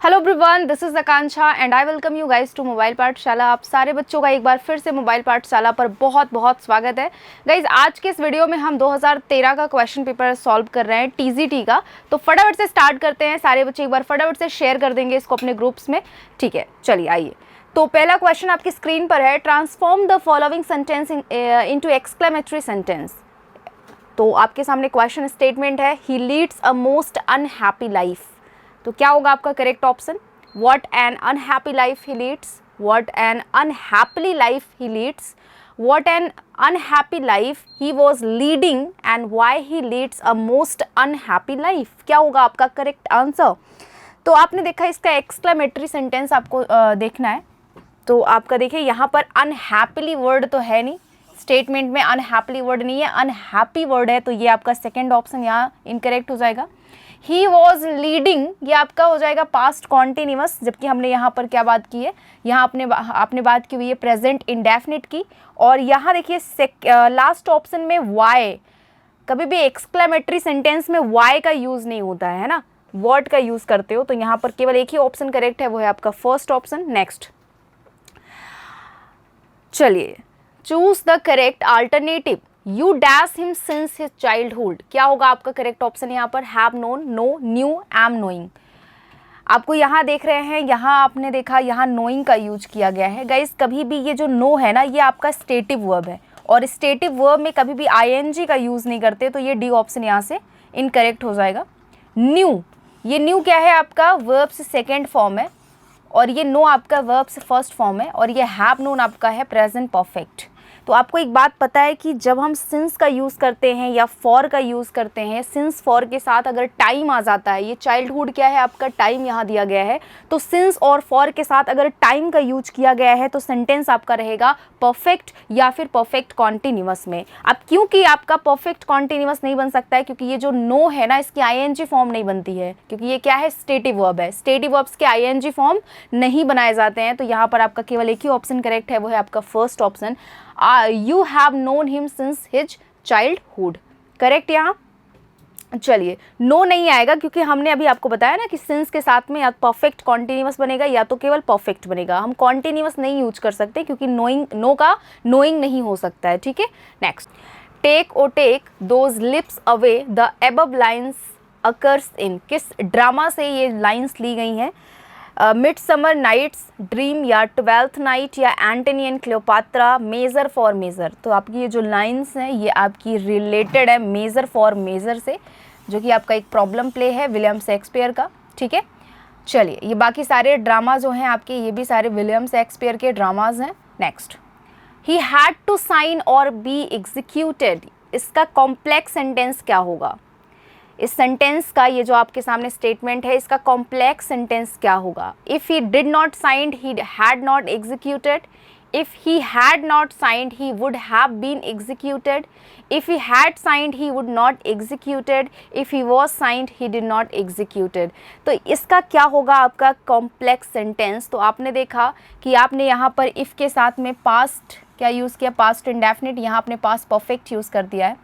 Hello everyone, this is Akanksha and I welcome you guys to mobile Pathshala. आप सारे बच्चों का एक बार फिर से मोबाइल पाठशाला पर बहुत बहुत स्वागत है। गाइस, आज के इस वीडियो में हम 2013 का क्वेश्चन पेपर सॉल्व कर रहे हैं, टीजीटी का। तो फटाफट से स्टार्ट करते हैं। सारे बच्चे एक बार फटाफट से शेयर कर देंगे इसको अपने ग्रुप्स में, ठीक है। चलिए आइए, तो पहला क्वेश्चन आपकी स्क्रीन पर है, transform the following sentence into exclamatory sentence. तो आपके सामने क्वेश्चन स्टेटमेंट है, he leads a most unhappy life. तो क्या होगा आपका correct option? What an unhappy life he leads, what an unhappy life he leads, what an unhappy life he was leading and why he leads a most unhappy life. क्या होगा आपका correct answer? तो आपने देखा इसका exclamatory sentence आपको देखना है। तो आपका देखिए यहाँ पर अनहैप्पीली वर्ड तो है नहीं, स्टेटमेंट में अनहैप्पीली वर्ड नहीं है, अनहैप्पी वर्ड है। तो ये आपका सेकेंड ऑप्शन यहाँ इनकरेक्ट हो जाएगा। ही वॉज लीडिंग, ये आपका हो जाएगा पास्ट कॉन्टिन्यूअस, जबकि हमने यहाँ पर क्या बात की है, यहाँ आपने बात की हुई है प्रेजेंट इंडेफिनिट की। और यहाँ देखिए लास्ट ऑप्शन में वाई, कभी भी एक्सक्लेमेटरी सेंटेंस में वाई का यूज़ नहीं होता है ना, वर्ड का यूज़ करते हो। तो यहाँ पर केवल एक ही ऑप्शन करेक्ट है, वो है आपका फर्स्ट ऑप्शन। नेक्स्ट, चलिए, choose the correct alternative. You dash him since his childhood. क्या होगा आपका करेक्ट ऑप्शन यहाँ पर? Have known, know, knew, am knowing. आपको यहाँ देख रहे हैं, यहाँ आपने देखा यहाँ नोइंग का यूज किया गया है। गाइस, कभी भी ये जो नो है ना, ये आपका स्टेटिव वर्ब है और स्टेटिव वर्ब में कभी भी आईएनजी का यूज़ नहीं करते। तो ये डी ऑप्शन यहाँ से इनकरेक्ट हो जाएगा। न्यू, ये न्यू क्या है आपका? वर्ब से सेकेंड फॉर्म है और ये नो आपका वर्ब से फर्स्ट फॉर्म है और ये हैव नोन आपका है प्रेजेंट परफेक्ट। तो आपको एक बात पता है कि जब हम सिंस का यूज़ करते हैं या फॉर का यूज़ करते हैं, सिंस फॉर के साथ अगर टाइम आ जाता है, ये चाइल्डहुड क्या है आपका, टाइम यहाँ दिया गया है। तो सिंस और फॉर के साथ अगर टाइम का यूज किया गया है तो सेंटेंस आपका रहेगा परफेक्ट या फिर परफेक्ट कॉन्टिन्यूअस में। अब क्योंकि आपका परफेक्ट कॉन्टिन्यूअस नहीं बन सकता है, क्योंकि ये जो नो है ना, इसकी आईएनजी फॉर्म नहीं बनती है, क्योंकि ये क्या है, स्टेटिव वर्ब है। स्टेटिव वर्ब्स के आईएनजी फॉर्म नहीं बनाए जाते हैं। तो यहाँ पर आपका केवल एक ही ऑप्शन करेक्ट है, वो है आपका first option, you have known him since his childhood. Correct यहाँ। चलिए, नो नहीं आएगा क्योंकि हमने अभी आपको बताया ना कि सिंस के साथ में या परफेक्ट कॉन्टिन्यूअस बनेगा या तो केवल परफेक्ट बनेगा। हम कॉन्टिन्यूअस नहीं यूज कर सकते क्योंकि नोइंग, नो का नोइंग नहीं हो सकता है, ठीक है। Next, take O take those lips away the above lines occurs in. किस ड्रामा से ये लाइन्स ली गई हैं? मिडसमर नाइट्स ड्रीम या ट्वेल्थ नाइट या Antony and Cleopatra, measure for major. तो आपकी ये जो लाइन्स हैं ये आपकी रिलेटेड है मेजर फॉर मेजर से, जो कि आपका एक प्रॉब्लम प्ले है विलियम शेक्सपियर का, ठीक है। चलिए, ये बाकी सारे ड्रामा जो हैं आपके, ये भी सारे विलियम शेक्सपियर के ड्रामाज हैं। Next, he had to sign or be executed. इसका कॉम्प्लेक्स सेंटेंस क्या होगा? इस सेंटेंस का, ये जो आपके सामने स्टेटमेंट है, इसका कॉम्प्लेक्स सेंटेंस क्या होगा? If he did not signed he had not executed, if he had not signed he would have been executed, if he had signed he would not executed, if he was signed he did not executed. तो इसका क्या होगा आपका complex sentence? तो आपने देखा कि आपने यहाँ पर इफ़ के साथ में पास्ट क्या यूज़ किया, पास्ट इंडेफिनिट, यहाँ आपने पास्ट परफेक्ट यूज़ कर दिया है।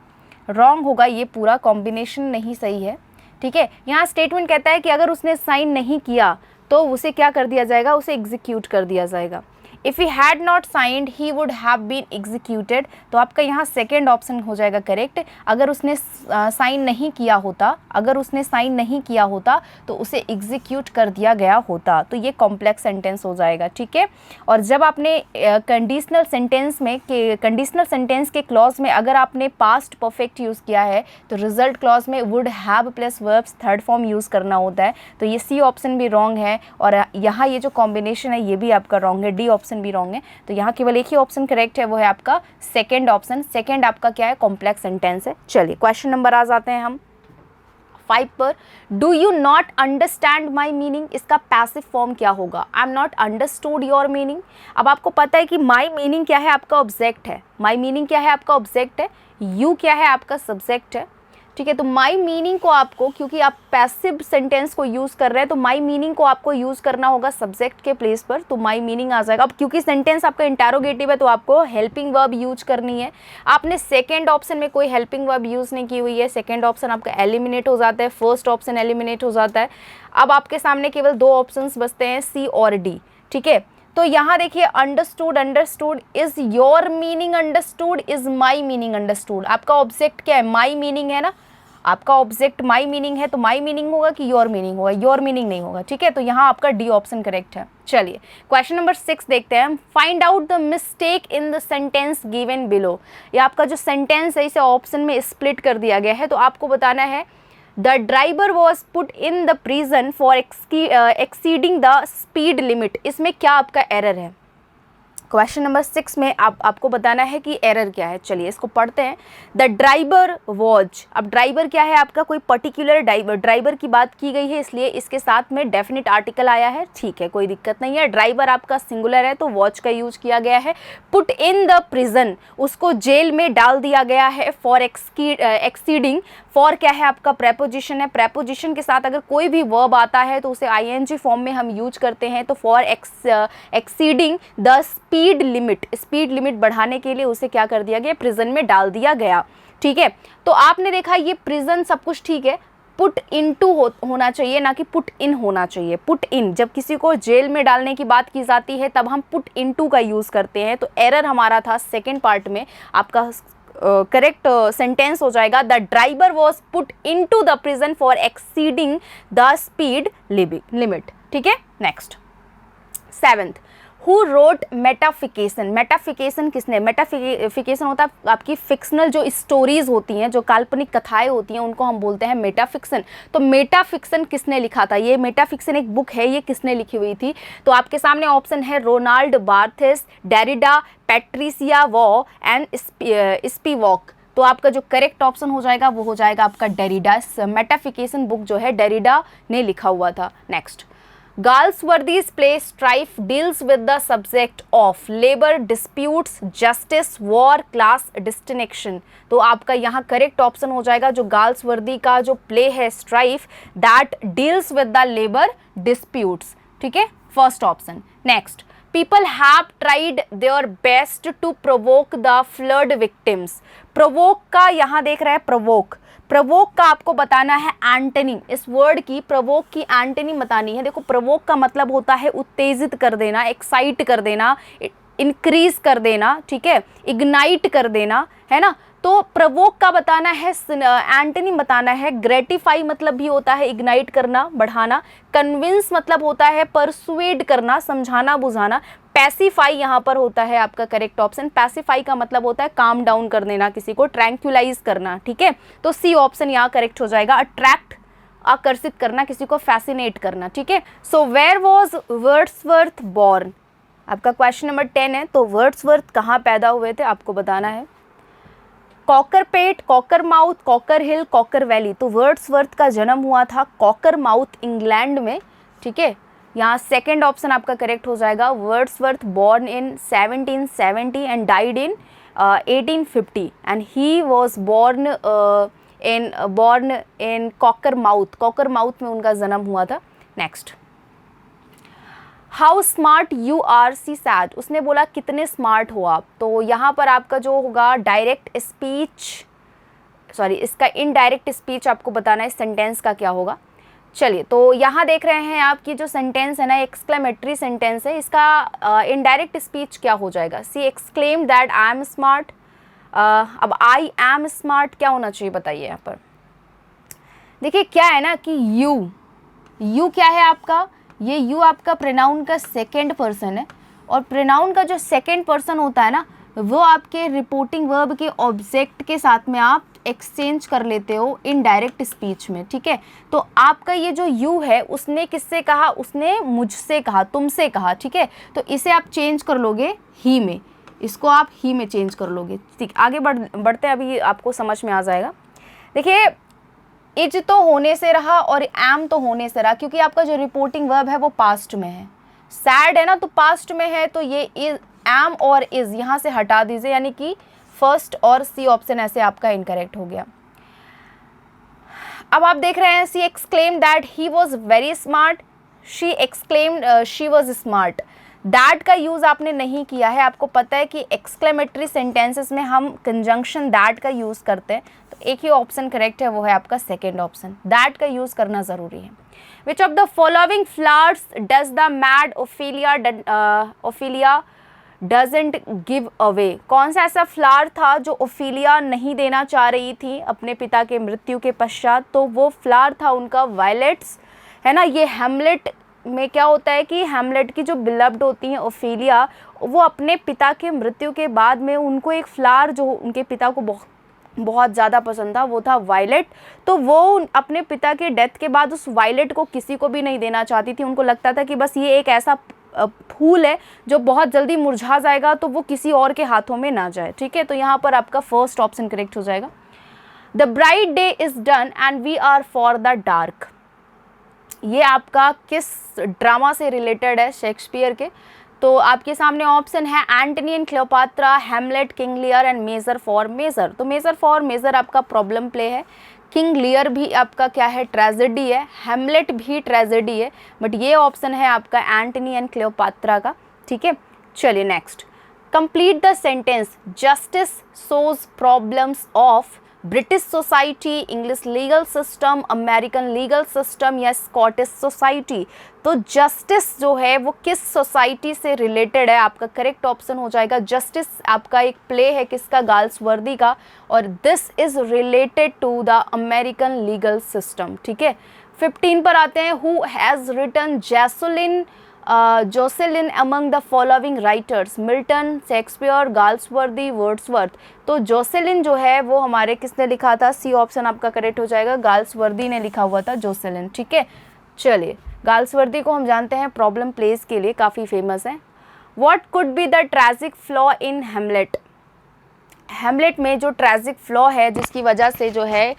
रॉन्ग होगा, ये पूरा कॉम्बिनेशन नहीं सही है, ठीक है। यहाँ स्टेटमेंट कहता है कि अगर उसने साइन नहीं किया तो उसे क्या कर दिया जाएगा, उसे एग्जीक्यूट कर दिया जाएगा। If he had not signed he would have been executed. तो आपका यहाँ सेकेंड ऑप्शन हो जाएगा करेक्ट। अगर उसने साइन नहीं किया होता, अगर उसने साइन नहीं किया होता तो उसे एग्जीक्यूट कर दिया गया होता। तो ये कॉम्प्लेक्स सेंटेंस हो जाएगा, ठीक है। और जब आपने कंडीशनल सेंटेंस में कंडीशनल सेंटेंस के क्लॉज में अगर आपने पास्ट परफेक्ट यूज़ किया है तो रिजल्ट क्लॉज में would have plus verbs third form use करना होता है। तो ये सी ऑप्शन भी रॉन्ग है और यहाँ ये जो कॉम्बिनेशन है ये भी आपका रॉन्ग है, डी ऑप्शन भी रॉन्ग है। तो यहाँ केवल एक ही ऑप्शन करेक्ट है, वो है आपका सेकंड ऑप्शन। सेकंड आपका क्या है, कॉम्प्लेक्स सेंटेंस है। चलिए, क्वेश्चन नंबर आ जाते हैं हम 5 पर। Do you not understand my meaning. इसका पैसिव फॉर्म क्या होगा? I am not understood your meaning. अब आपको पता है कि माई मीनिंग क्या है, आपका ऑब्जेक्ट है। माई मीनिंग क्या है, आपका ऑब्जेक्ट है। यू क्या है, आपका सब्जेक्ट है। ठीक है। तो माई मीनिंग को आपको, क्योंकि आप पैसिव सेंटेंस को यूज़ कर रहे हैं, तो माई मीनिंग को आपको यूज़ करना होगा सब्जेक्ट के प्लेस पर, तो माई मीनिंग आ जाएगा। अब क्योंकि सेंटेंस आपका इंटरोगेटिव है तो आपको हेल्पिंग वर्ब यूज करनी है। आपने सेकेंड ऑप्शन में कोई हेल्पिंग वर्ब यूज़ नहीं की हुई है, सेकेंड ऑप्शन आपका एलिमिनेट हो जाता है, फर्स्ट ऑप्शन एलिमिनेट हो जाता है। अब आपके सामने केवल दो ऑप्शंस बचते हैं, सी और डी, ठीक है। तो यहाँ देखिए, understood, understood, is your meaning understood, is my meaning understood. आपका ऑब्जेक्ट क्या है, माई मीनिंग है ना, आपका ऑब्जेक्ट माई मीनिंग है, तो माई मीनिंग होगा कि योर मीनिंग होगा, योर मीनिंग नहीं होगा, ठीक है। तो यहाँ आपका डी ऑप्शन करेक्ट है। चलिए क्वेश्चन नंबर 6 देखते हैं। Find out the mistake in the sentence given below. ये आपका जो सेंटेंस है इसे ऑप्शन में स्प्लिट कर दिया गया है, तो आपको बताना है the driver was put in the prison for exceeding the speed limit. इसमें क्या आपका एरर है? क्वेश्चन नंबर 6 में आपको बताना है कि एरर क्या है। चलिए इसको पढ़ते हैं। द ड्राइवर वॉज, अब ड्राइवर क्या है आपका, कोई पर्टिकुलर ड्राइवर की बात की गई है, इसलिए इसके साथ में डेफिनेट आर्टिकल आया है, ठीक है, कोई दिक्कत नहीं है। ड्राइवर आपका सिंगुलर है तो वॉच का यूज किया गया है। पुट इन द प्रिजन, उसको जेल में डाल दिया गया है। फॉर एक्सीडिंग, फॉर क्या है आपका प्रेपोजिशन है, प्रेपोजिशन के साथ अगर कोई भी वर्ब आता है तो उसे आईएनजी फॉर्म में हम यूज करते हैं। तो for exceeding the speed limit, speed limit बढ़ाने के लिए उसे क्या कर दिया गया, प्रिजन में डाल दिया गया, ठीक है। तो आपने देखा ये प्रिजन सब कुछ ठीक है, पुट इनटू होना चाहिए ना कि पुट इन होना चाहिए। पुट इन, जब किसी को जेल में डालने की बात की जाती है तब हम पुट इनटू का यूज़ करते हैं। तो एरर हमारा था सेकेंड पार्ट में, आपका करेक्ट सेंटेंस हो जाएगा the driver was put into the prison for exceeding the speed limit, ठीक है। Next 7th, who wrote metafiction. Metafiction किसने, मेटाफिकेशन होता है आपकी फिक्शनल जो स्टोरीज होती हैं, जो काल्पनिक कथाएं होती हैं, उनको हम बोलते हैं मेटाफिक्शन। तो मेटाफिक्शन किसने लिखा था, ये मेटाफिक्शन एक बुक है, ये किसने लिखी हुई थी? तो आपके सामने ऑप्शन है Roland Barthes, Derrida, Patricia Waugh and Spivak. तो आपका जो करेक्ट ऑप्शन हो जाएगा वो हो जाएगा आपका डेरिडा। मेटाफिकेशन बुक जो है डेरिडा ने लिखा हुआ था। Next, Galsworthy's play Strife deals with the subject of labor disputes, justice, war, class distinction। तो आपका यहाँ करेक्ट ऑप्शन हो जाएगा जो गाल्सवर्दी का जो प्ले है strife, that deals with the labour disputes, ठीक है, first option. Next, people have tried their best to provoke the flood victims। provoke का यहाँ देख रहे हैं provoke, प्रवोक का आपको बताना है एंटनी, इस वर्ड की प्रवोक की एंटनी बतानी है। देखो प्रवोक का मतलब होता है उत्तेजित कर देना, एक्साइट कर देना, इंक्रीज कर देना, ठीक है, इग्नाइट कर देना, है ना। तो प्रवोक का बताना है, एंटनी बताना है। ग्रेटिफाई मतलब भी होता है इग्नाइट करना, बढ़ाना। कन्विंस मतलब होता है परसुएड करना, समझाना, बुझाना। पैसिफाई यहाँ पर होता है आपका करेक्ट ऑप्शन। पैसिफाई का मतलब होता है काम डाउन कर देना किसी को, ट्रैंक्विलाइज करना, ठीक है। तो सी ऑप्शन यहाँ करेक्ट हो जाएगा। अट्रैक्ट, आकर्षित करना, किसी को फैसिनेट करना, ठीक है। So where was Wordsworth born, आपका क्वेश्चन नंबर 10 है। तो वर्ड्सवर्थ कहाँ पैदा हुए थे आपको बताना है। कॉकरपेट, कॉकर माउथ, कॉकर हिल, कॉकर वैली। तो वर्ड्सवर्थ का जन्म हुआ था कॉकर माउथ इंग्लैंड में, ठीक है। यहाँ सेकंड ऑप्शन आपका करेक्ट हो जाएगा। Wordsworth born in 1770 and died in 1850 and he was born in Cockermouth, Cockermouth में उनका जन्म हुआ था। Next, how smart you are she said, उसने बोला कितने स्मार्ट हो आप। तो यहाँ पर आपका जो होगा डायरेक्ट स्पीच, सॉरी इसका इनडायरेक्ट स्पीच आपको बताना है सेंटेंस का क्या होगा। चलिए तो यहाँ देख रहे हैं आपकी जो सेंटेंस है ना, एक्सक्लेमेटरी सेंटेंस है, इसका इनडायरेक्ट स्पीच क्या हो जाएगा। She exclaim that I am smart. अब आई एम स्मार्ट क्या होना चाहिए बताइए यहाँ पर। देखिए क्या है ना कि यू क्या है आपका, ये यू आपका प्रोनाउन का सेकेंड पर्सन है, और प्रोनाउन का जो सेकेंड पर्सन होता है ना वो आपके रिपोर्टिंग वर्ब के ऑब्जेक्ट के साथ में आप एक्सचेंज कर लेते हो इनडायरेक्ट स्पीच में, ठीक है। तो आपका ये जो यू है उसने किससे कहा, उसने मुझसे कहा, तुमसे कहा, ठीक है। तो इसे आप चेंज कर लोगे ही में, इसको आप ही में चेंज कर लोगे, ठीक। आगे बढ़ते हैं, अभी आपको समझ में आ जाएगा। देखिए इज तो होने से रहा और एम तो होने से रहा, क्योंकि आपका जो रिपोर्टिंग वर्ब है वो पास्ट में है। सैड है ना तो पास्ट में है, तो ये इज, एम और इज यहाँ से हटा दीजिए, यानी कि फर्स्ट और सी ऑप्शन ऐसे आपका इनकरेक्ट हो गया। अब आप देख रहे हैं, she exclaim that he was very smart, she exclaimed she was smart. That का यूज़ आपने नहीं किया है। आपको पता है कि एक्सक्लेमेटरी सेंटेंसेस में हम कंजंक्शन दैट का यूज़ करते हैं, तो एक ही ऑप्शन करेक्ट है, वो है आपका सेकेंड ऑप्शन। दैट का यूज़ करना ज़रूरी है। Which of the following flowers does the mad Ophelia doesn't give away? कौन सा ऐसा फ्लावर था जो ओफिलिया नहीं देना चाह रही थी अपने पिता के मृत्यु के पश्चात? तो वो फ्लावर था उनका वायलेट्स, है ना। ये हैमलेट में क्या होता है कि हैमलेट की जो बिलव्ड होती हैं ओफिलिया, वो अपने पिता के मृत्यु के बाद में उनको एक फ्लावर जो उनके पिता को बहुत ज़्यादा पसंद था, वो था वायलेट। तो वो अपने पिता के डेथ के बाद उस वायलेट को किसी को भी नहीं देना चाहती थी। उनको लगता था कि बस ये एक ऐसा फूल है जो बहुत जल्दी मुरझा जाएगा, तो वो किसी और के हाथों में ना जाए, ठीक है। तो यहाँ पर आपका फर्स्ट ऑप्शन करेक्ट हो जाएगा। The bright day is done and we are for the dark, ये आपका किस ड्रामा से रिलेटेड है? शेक्सपियर के। तो आपके सामने ऑप्शन है Antony and Cleopatra, Hamlet, King Lear and Measure for major. तो मेजर फॉर मेजर आपका प्रॉब्लम प्ले है। किंग लियर भी आपका क्या है? ट्रेजेडी है। हैमलेट भी ट्रेजेडी है, बट ये ऑप्शन है आपका एंटनी एंड क्लियोपात्रा का, ठीक है। चलिए next, complete the sentence justice shows problems of British society, English legal system, American legal system या स्कॉटिश सोसाइटी। तो जस्टिस जो है वो किस सोसाइटी से रिलेटेड है? आपका करेक्ट ऑप्शन हो जाएगा जस्टिस। आपका एक प्ले है किसका? गाल्सवर्दी का, और this is related to the American legal system, ठीक है। 15 पर आते हैं, who has written Jocelyn among the following writers? Milton, Shakespeare, Galsworthy, Wordsworth. तो जोसेलिन जो है वो हमारे किसने लिखा था? सी ऑप्शन आपका करेक्ट हो जाएगा, गाल्सवर्दी ने लिखा हुआ था जोसेलिन, ठीक है। चलिए, गाल्सवर्दी को हम जानते हैं प्रॉब्लम प्लेस के लिए काफ़ी फेमस है। What could be the tragic flaw in Hamlet? Hamlet में जो ट्रैजिक फ्लॉ है जिसकी वजह से जो है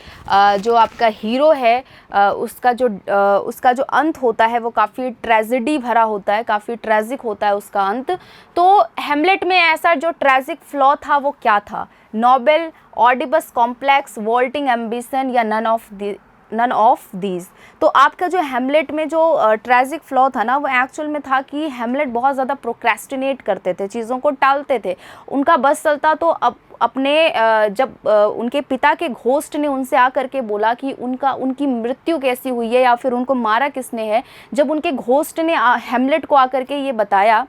जो आपका हीरो है उसका जो अंत होता है वो काफ़ी ट्रेजेडी भरा होता है, काफ़ी ट्रैजिक होता है उसका अंत। तो हैमलेट में ऐसा जो ट्रैजिक फ्लॉ था वो क्या था? Nobel, Oedipus complex, vaulting ambition या नन ऑफ दीज। तो आपका जो हैमलेट में जो ट्रैजिक फ्लॉ था ना, वो एक्चुअल में था कि हैमलेट बहुत ज़्यादा प्रोक्रेस्टिनेट करते थे, चीज़ों को टालते थे। उनका बस चलता तो जब उनके पिता के घोस्ट ने उनसे आकर के बोला कि उनकी मृत्यु कैसी हुई है या फिर उनको मारा किसने है, जब उनके घोस्ट ने हैमलेट को आकर के ये बताया,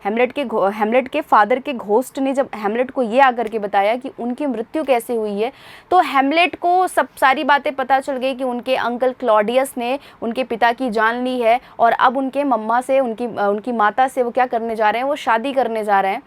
हैमलेट के फादर के घोस्ट ने जब हैमलेट को ये आकर के बताया कि उनकी मृत्यु कैसे हुई है, तो हैमलेट को सारी बातें पता चल गई कि उनके अंकल क्लॉडियस ने उनके पिता की जान ली है और अब उनके मम्मा से उनकी माता से वो क्या करने जा रहे हैं? वो शादी करने जा रहे हैं।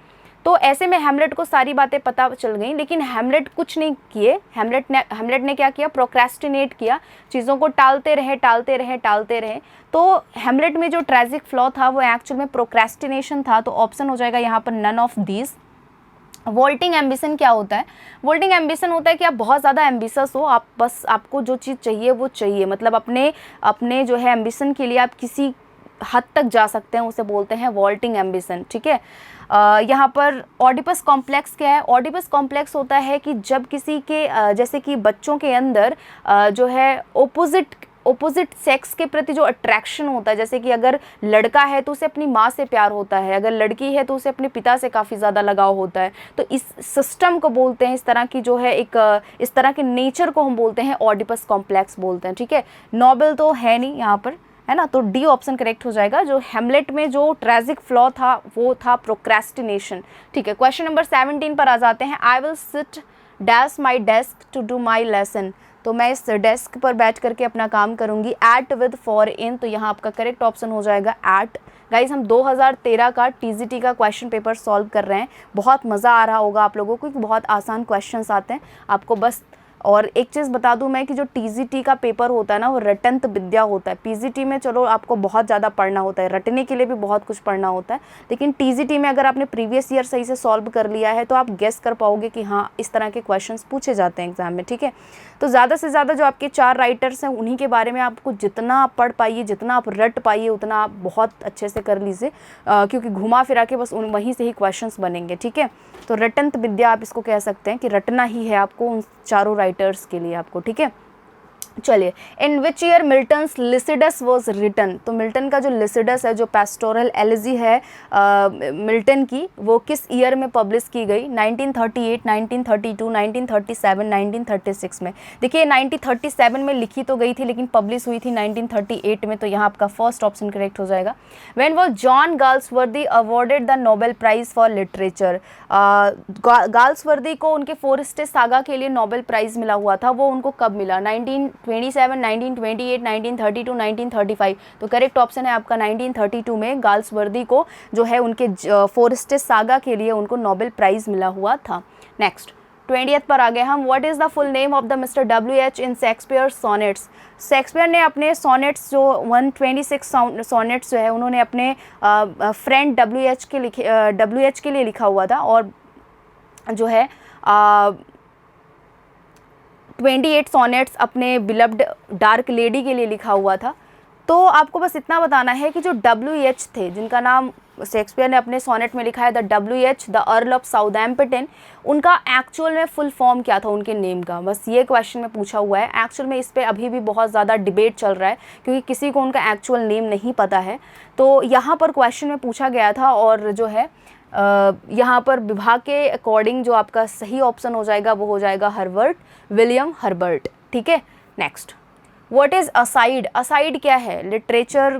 तो ऐसे में हैमलेट को सारी बातें पता चल गई, लेकिन हैमलेट कुछ नहीं किए। हैमलेट ने क्या किया? प्रोक्रेस्टिनेट किया, चीज़ों को टालते रहे। तो हैमलेट में जो ट्रैजिक फ्लॉ था वो एक्चुअल में प्रोक्रेस्टिनेशन था। तो ऑप्शन हो जाएगा यहाँ पर नन ऑफ दीज। वोल्टिंग एम्बिशन क्या होता है? वोल्टिंग एम्बिशन होता है कि आप बहुत ज़्यादा एम्बिशस हो, आपको जो चीज़ चाहिए वो चाहिए, मतलब अपने जो है एम्बिशन के लिए आप किसी हद तक जा सकते हैं, उसे बोलते हैं वॉल्टिंग एम्बिशन, ठीक है। यहाँ पर ऑडिपस कॉम्प्लेक्स क्या है? ऑडिपस कॉम्प्लेक्स होता है कि जब किसी के जैसे कि बच्चों के अंदर जो है ओपोजिट सेक्स के प्रति जो अट्रैक्शन होता है, जैसे कि अगर लड़का है तो उसे अपनी माँ से प्यार होता है, अगर लड़की है तो उसे अपने पिता से काफ़ी ज़्यादा लगाव होता है। तो इस सिस्टम को बोलते हैं, इस तरह की जो है इस तरह के नेचर को हम बोलते हैं ऑडिपस कॉम्प्लेक्स बोलते हैं, ठीक है। नोबेल तो है नहीं यहाँ पर, है ना, तो डी ऑप्शन करेक्ट हो जाएगा। जो हैमलेट में जो ट्रैजिक फ्लॉ था वो था प्रोक्रेस्टिनेशन, ठीक है। क्वेश्चन नंबर 17 पर आ जाते हैं। I will sit dash my desk to do my lesson. तो मैं इस डेस्क पर बैठ करके अपना काम करूंगी। एट विद फॉर इन, तो यहाँ आपका करेक्ट ऑप्शन हो जाएगा एट। गाइज, हम 2013 का टीजीटी का क्वेश्चन पेपर सॉल्व कर रहे हैं। बहुत मज़ा आ रहा होगा आप लोगों को क्योंकि बहुत आसान क्वेश्चंस आते हैं आपको। बस और एक चीज़ बता दूं मैं कि जो टीजीटी का पेपर होता है ना वो रटंत विद्या होता है। पीजीटी में चलो आपको बहुत ज़्यादा पढ़ना होता है, रटने के लिए भी बहुत कुछ पढ़ना होता है, लेकिन टीजीटी में अगर आपने प्रीवियस ईयर सही से सॉल्व कर लिया है तो आप गेस कर पाओगे कि हाँ इस तरह के क्वेश्चंस पूछे जाते हैं एग्जाम में, ठीक है। तो ज़्यादा से ज़्यादा जो आपके 4 राइटर्स हैं उन्हीं के बारे में आपको जितना आप पढ़ पाइए, जितना आप रट पाइए, उतना आप बहुत अच्छे से कर लीजिए, क्योंकि घुमा फिरा के बस वहीं से ही क्वेश्चंस बनेंगे, ठीक है। तो रटंत विद्या आप इसको कह सकते हैं कि रटना ही है आपको उन चारों राइटर्स के लिए आपको, ठीक है। चलिए, in which year Milton's Lycidas was written, तो मिल्टन का जो लिसिडस है, जो पेस्टोरल एलिजी है मिल्टन की, वो किस ईयर में पब्लिश की गई? 1938, 1932, 1937, 1936 में। देखिए 1937 में लिखी तो गई थी लेकिन पब्लिश हुई थी 1938 में, तो यहाँ आपका फर्स्ट ऑप्शन करेक्ट हो जाएगा। When was John Galsworthy awarded the Nobel prize for literature, Galsworthy को उनके फोरेस्टे सागा के लिए नोबेल प्राइज़ मिला हुआ था, वो उनको कब मिला? 1927, 1928, 1932, 1935। तो करेक्ट ऑप्शन है आपका 1932 में गाल्सवर्दी को जो है उनके फोरेस्टे सागा के लिए उनको नोबेल प्राइज़ मिला हुआ था। नेक्स्ट 20th पर आ गए हम। What is the full name of the mister WH in Shakespeare sonnets? Shakespeare ने अपने सोनेट्स जो 126 सोनेट्स जो है उन्होंने अपने फ्रेंड WH के लिए लिखा हुआ था, और जो है 28 सोनेट्स अपने बिलव्ड डार्क लेडी के लिए लिखा हुआ था। तो आपको बस इतना बताना है कि जो WH थे, जिनका नाम शेक्सपियर ने अपने सोनेट में लिखा है the WH the earl of Southampton, उनका एक्चुअल में फुल फॉर्म क्या था उनके नेम का? बस ये क्वेश्चन में पूछा हुआ है। एक्चुअल में इस पे अभी भी बहुत ज़्यादा डिबेट चल रहा है क्योंकि किसी को उनका एक्चुअल नेम नहीं पता है। तो यहाँ पर क्वेश्चन में पूछा गया था, और जो है यहाँ पर विभाग के अकॉर्डिंग जो आपका सही ऑप्शन हो जाएगा वो हो जाएगा हर्बर्ट विलियम हर्बर्ट। ठीक है, next what is aside? Aside क्या है? लिटरेचर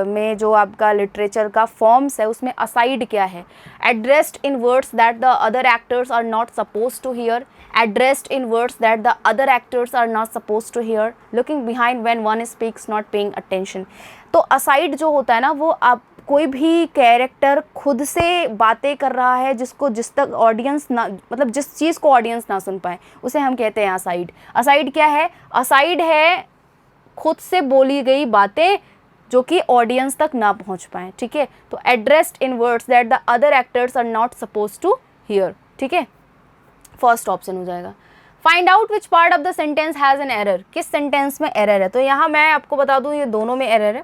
में जो आपका लिटरेचर का फॉर्म्स है उसमें असाइड क्या है? Addressed in words that the other actors are not suppose to hear, addressed in words that the other actors are not suppose to hear, looking behind when one speaks not paying attention. तो aside जो होता है ना, वो आप कोई भी character खुद से बातें कर रहा है जिसको जिस तक ऑडियंस ना, मतलब जिस चीज़ को ऑडियंस ना सुन पाए, उसे हम कहते हैं असाइड। असाइड क्या है? असाइड है खुद से बोली गई बातें जो कि ऑडियंस तक ना पहुंच पाए। ठीक है, तो addressed in words that the other actors are not suppose to hear. ठीक है, फर्स्ट ऑप्शन हो जाएगा। Find out which part of the sentence has an error, किस सेंटेंस में एरर है? तो यहाँ मैं आपको बता दूँ ये दोनों में एरर है।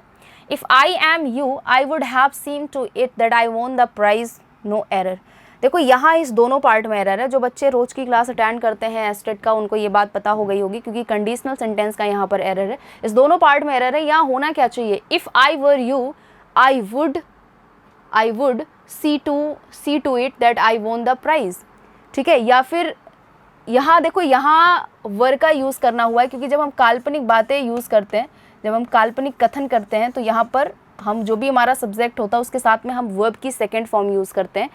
If I am you I would have seen to it that I won the prize, no error. देखो यहाँ इस दोनों पार्ट में एरर है। जो बच्चे रोज़ की क्लास अटेंड करते हैं एस्टेट का, उनको ये बात पता हो गई होगी क्योंकि कंडीशनल सेंटेंस का यहाँ पर एरर है। इस दोनों पार्ट में एरर है। यहाँ होना क्या चाहिए? If I were you I would see to it that I won the prize. ठीक है, या फिर यहाँ देखो यहाँ वर का यूज़ करना हुआ है क्योंकि जब हम काल्पनिक बातें यूज़ करते हैं, जब हम काल्पनिक कथन करते हैं, तो यहाँ पर हम जो भी हमारा सब्जेक्ट होता है उसके साथ में हम वर्ब की सेकेंड फॉर्म यूज़ करते हैं।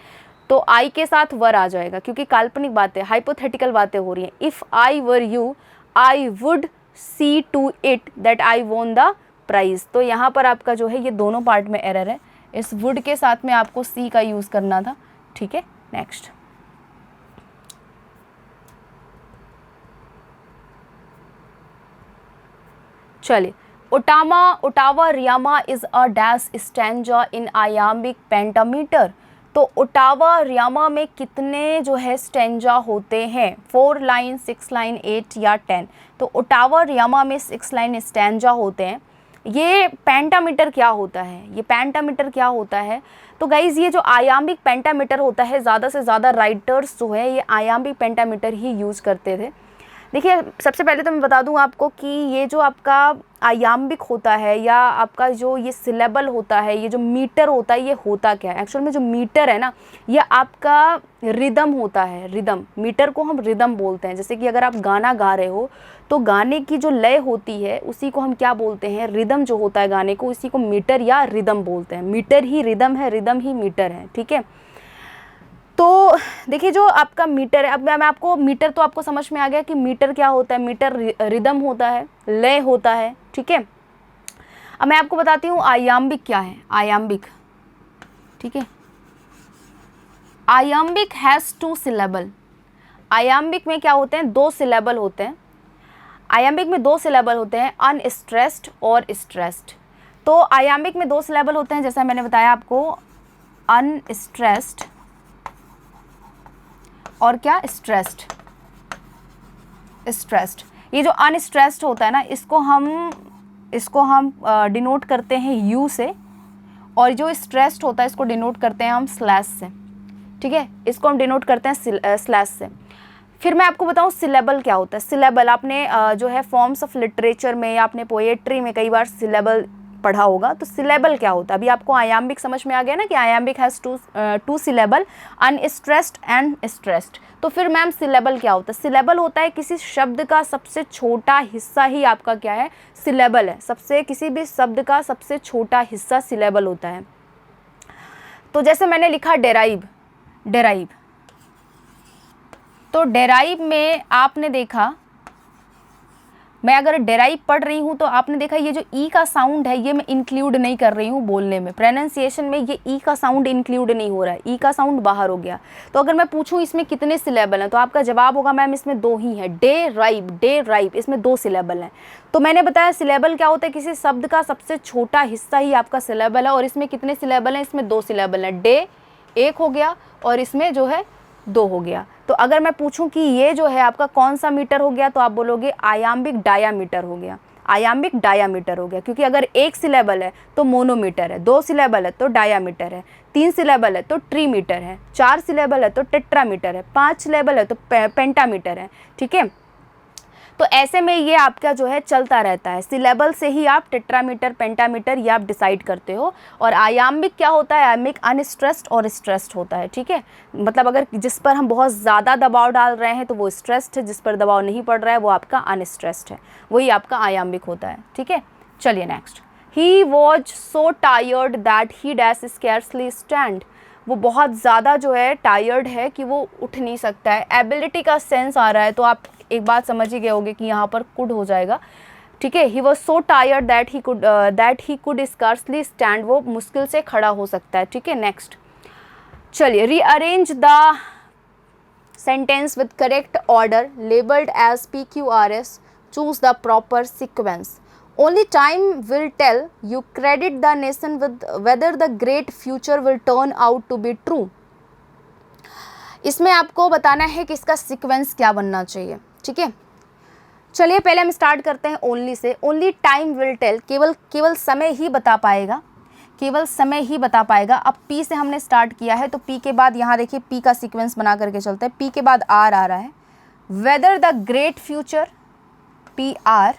तो आई के साथ वर आ जाएगा क्योंकि काल्पनिक बातें, हाइपोथेटिकल बातें हो रही हैं। If I were you I would see to it that I won the prize. तो यहाँ पर आपका जो है ये दोनों पार्ट में एरर है। इस वुड के साथ में आपको सी का यूज़ करना था। ठीक है, नेक्स्ट चलिए, ottava rima is a dash stanza in iambic pentameter. तो ओटावा रियामा में कितने जो है स्टैंजा होते हैं? 4 लाइन, 6 लाइन, 8 या 10? तो ओटावा रियामा में 6 लाइन स्टैंजा होते हैं। ये पेंटामीटर क्या होता है? ये पेंटामीटर क्या होता है? तो गाइज़ ये जो आयाम्बिक पेंटामीटर होता है, ज़्यादा से ज़्यादा राइटर्स जो है ये आयाम्बिक पेंटामीटर ही यूज़ करते थे। देखिए सबसे पहले तो मैं बता दूं आपको कि ये जो आपका आयाम्बिक होता है या आपका जो ये सिलेबल होता है, ये जो मीटर होता है, ये होता क्या है? एक्चुअल में जो मीटर है ना, ये आपका रिदम होता है। रिदम, मीटर को हम रिदम बोलते हैं। जैसे कि अगर आप गाना गा रहे हो तो गाने की जो लय होती है उसी को हम क्या बोलते हैं? रिदम जो होता है गाने को, उसी को मीटर या रिदम बोलते हैं। मीटर ही रिदम है, रिदम ही मीटर है। ठीक है, तो देखिए जो आपका मीटर है, अब मैं आपको मीटर तो आपको समझ में आ गया कि मीटर क्या होता है। मीटर रिदम होता है, लय होता है। ठीक है, अब मैं आपको बताती हूँ आयाम्बिक क्या है। आयाम्बिक, ठीक है, आयाम्बिक हैज़ 2 सिलेबल। आयाम्बिक में क्या होते हैं? 2 सिलेबल होते हैं। आयाम्बिक में 2 सिलेबल होते हैं, अनस्ट्रेस्ड और स्ट्रेस्ड। तो आयाम्बिक में 2 सिलेबल होते हैं, जैसा मैंने बताया आपको, अनस्ट्रेस्ड और क्या? स्ट्रेस्ड। स्ट्रेस्ड, ये जो अनस्ट्रेस्ड होता है ना, इसको हम डिनोट करते हैं यू से, और जो स्ट्रेस्ड होता है इसको डिनोट करते हैं हम स्लैश से। ठीक है, इसको हम डिनोट करते हैं स्लैश से। फिर मैं आपको बताऊं सिलेबल क्या होता है। सिलेबल आपने जो है फॉर्म्स ऑफ लिटरेचर में या आपने पोएट्री में कई बार सिलेबल पढ़ा होगा। तो सिलेबल क्या होता है, अभी आपको आयाम्बिक समझ में आ गया ना कि iambic has two syllable, unstressed and stressed. तो फिर मैम सिलेबल क्या होता है? सिलेबल होता है किसी शब्द का सबसे छोटा हिस्सा ही आपका क्या है, सिलेबल है। किसी भी शब्द का सबसे छोटा हिस्सा सिलेबल होता है। तो जैसे मैंने लिखा डेराइव, डेराइव, तो डेराइव में आपने देखा, मैं अगर डेराइव पढ़ रही हूँ तो आपने देखा ये जो ई का साउंड है ये मैं इंक्लूड नहीं कर रही हूँ बोलने में, प्रोनाउंसिएशन में ये ई का साउंड इंक्लूड नहीं हो रहा है, ई का साउंड बाहर हो गया। तो अगर मैं पूछूँ इसमें कितने सिलेबल हैं तो आपका जवाब होगा मैम इसमें 2 ही है, डेराइव, डेराइव, इसमें 2 सिलेबल हैं। तो मैंने बताया सिलेबल क्या होता है, किसी शब्द का सबसे छोटा हिस्सा ही आपका सिलेबल है। और इसमें कितने सिलेबल हैं, इसमें 2 सिलेबल हैं, डे 1 हो गया और इसमें जो है 2 हो गया। तो अगर मैं पूछूं कि ये जो है आपका कौन सा मीटर हो गया तो आप बोलोगे आयाम्बिक डायामीटर हो गया, आयाम्बिक डायामीटर हो गया। क्योंकि अगर 1 सिलेबल है तो मोनोमीटर है, 2 सिलेबल है तो डायामीटर है, 3 सिलेबल है तो ट्रीमीटर है, 4 सिलेबल है तो टेट्रामीटर है, 5 सिलेबल है तो पेंटामीटर है। ठीक है, तो ऐसे में ये आपका जो है चलता रहता है। सिलेबल से ही आप टेट्रामीटर, पेंटामीटर ये आप डिसाइड करते हो। और आयाम्बिक क्या होता है, आयाम्बिक अनस्ट्रेस्ड और स्ट्रेस्ड होता है। ठीक है, मतलब अगर जिस पर हम बहुत ज़्यादा दबाव डाल रहे हैं तो वो स्ट्रेस्ड है, जिस पर दबाव नहीं पड़ रहा है वो आपका अनस्ट्रेस्ड है, वही आपका आयाम्बिक होता है। ठीक है, चलिए next. He was so tired that he dash scarcely stand, वो बहुत ज़्यादा जो है टायर्ड है कि वो उठ नहीं सकता है। एबिलिटी का सेंस आ रहा है तो आप एक बात समझ ही गए होगे कि यहाँ पर कुड हो जाएगा। ठीक है, he was so tired that he could scarcely stand, वो मुश्किल से खड़ा हो सकता है। ठीक है, नेक्स्ट चलिए। Rearrange the sentence with correct order labelled as PQRS, choose the proper sequence. Only time will tell, you credit the nation with whether the great future will turn out to be true। इसमें आपको बताना है कि इसका sequence क्या बनना चाहिए। ठीक है, चलिए पहले हम स्टार्ट करते हैं only say. Only time will tell, केवल समय ही बता पाएगा, केवल समय ही बता पाएगा। अब पी से हमने स्टार्ट किया है तो पी के बाद यहाँ देखिए पी का सीक्वेंस बना करके चलते हैं। पी के बाद आर आ रहा है, weather the great future, PR,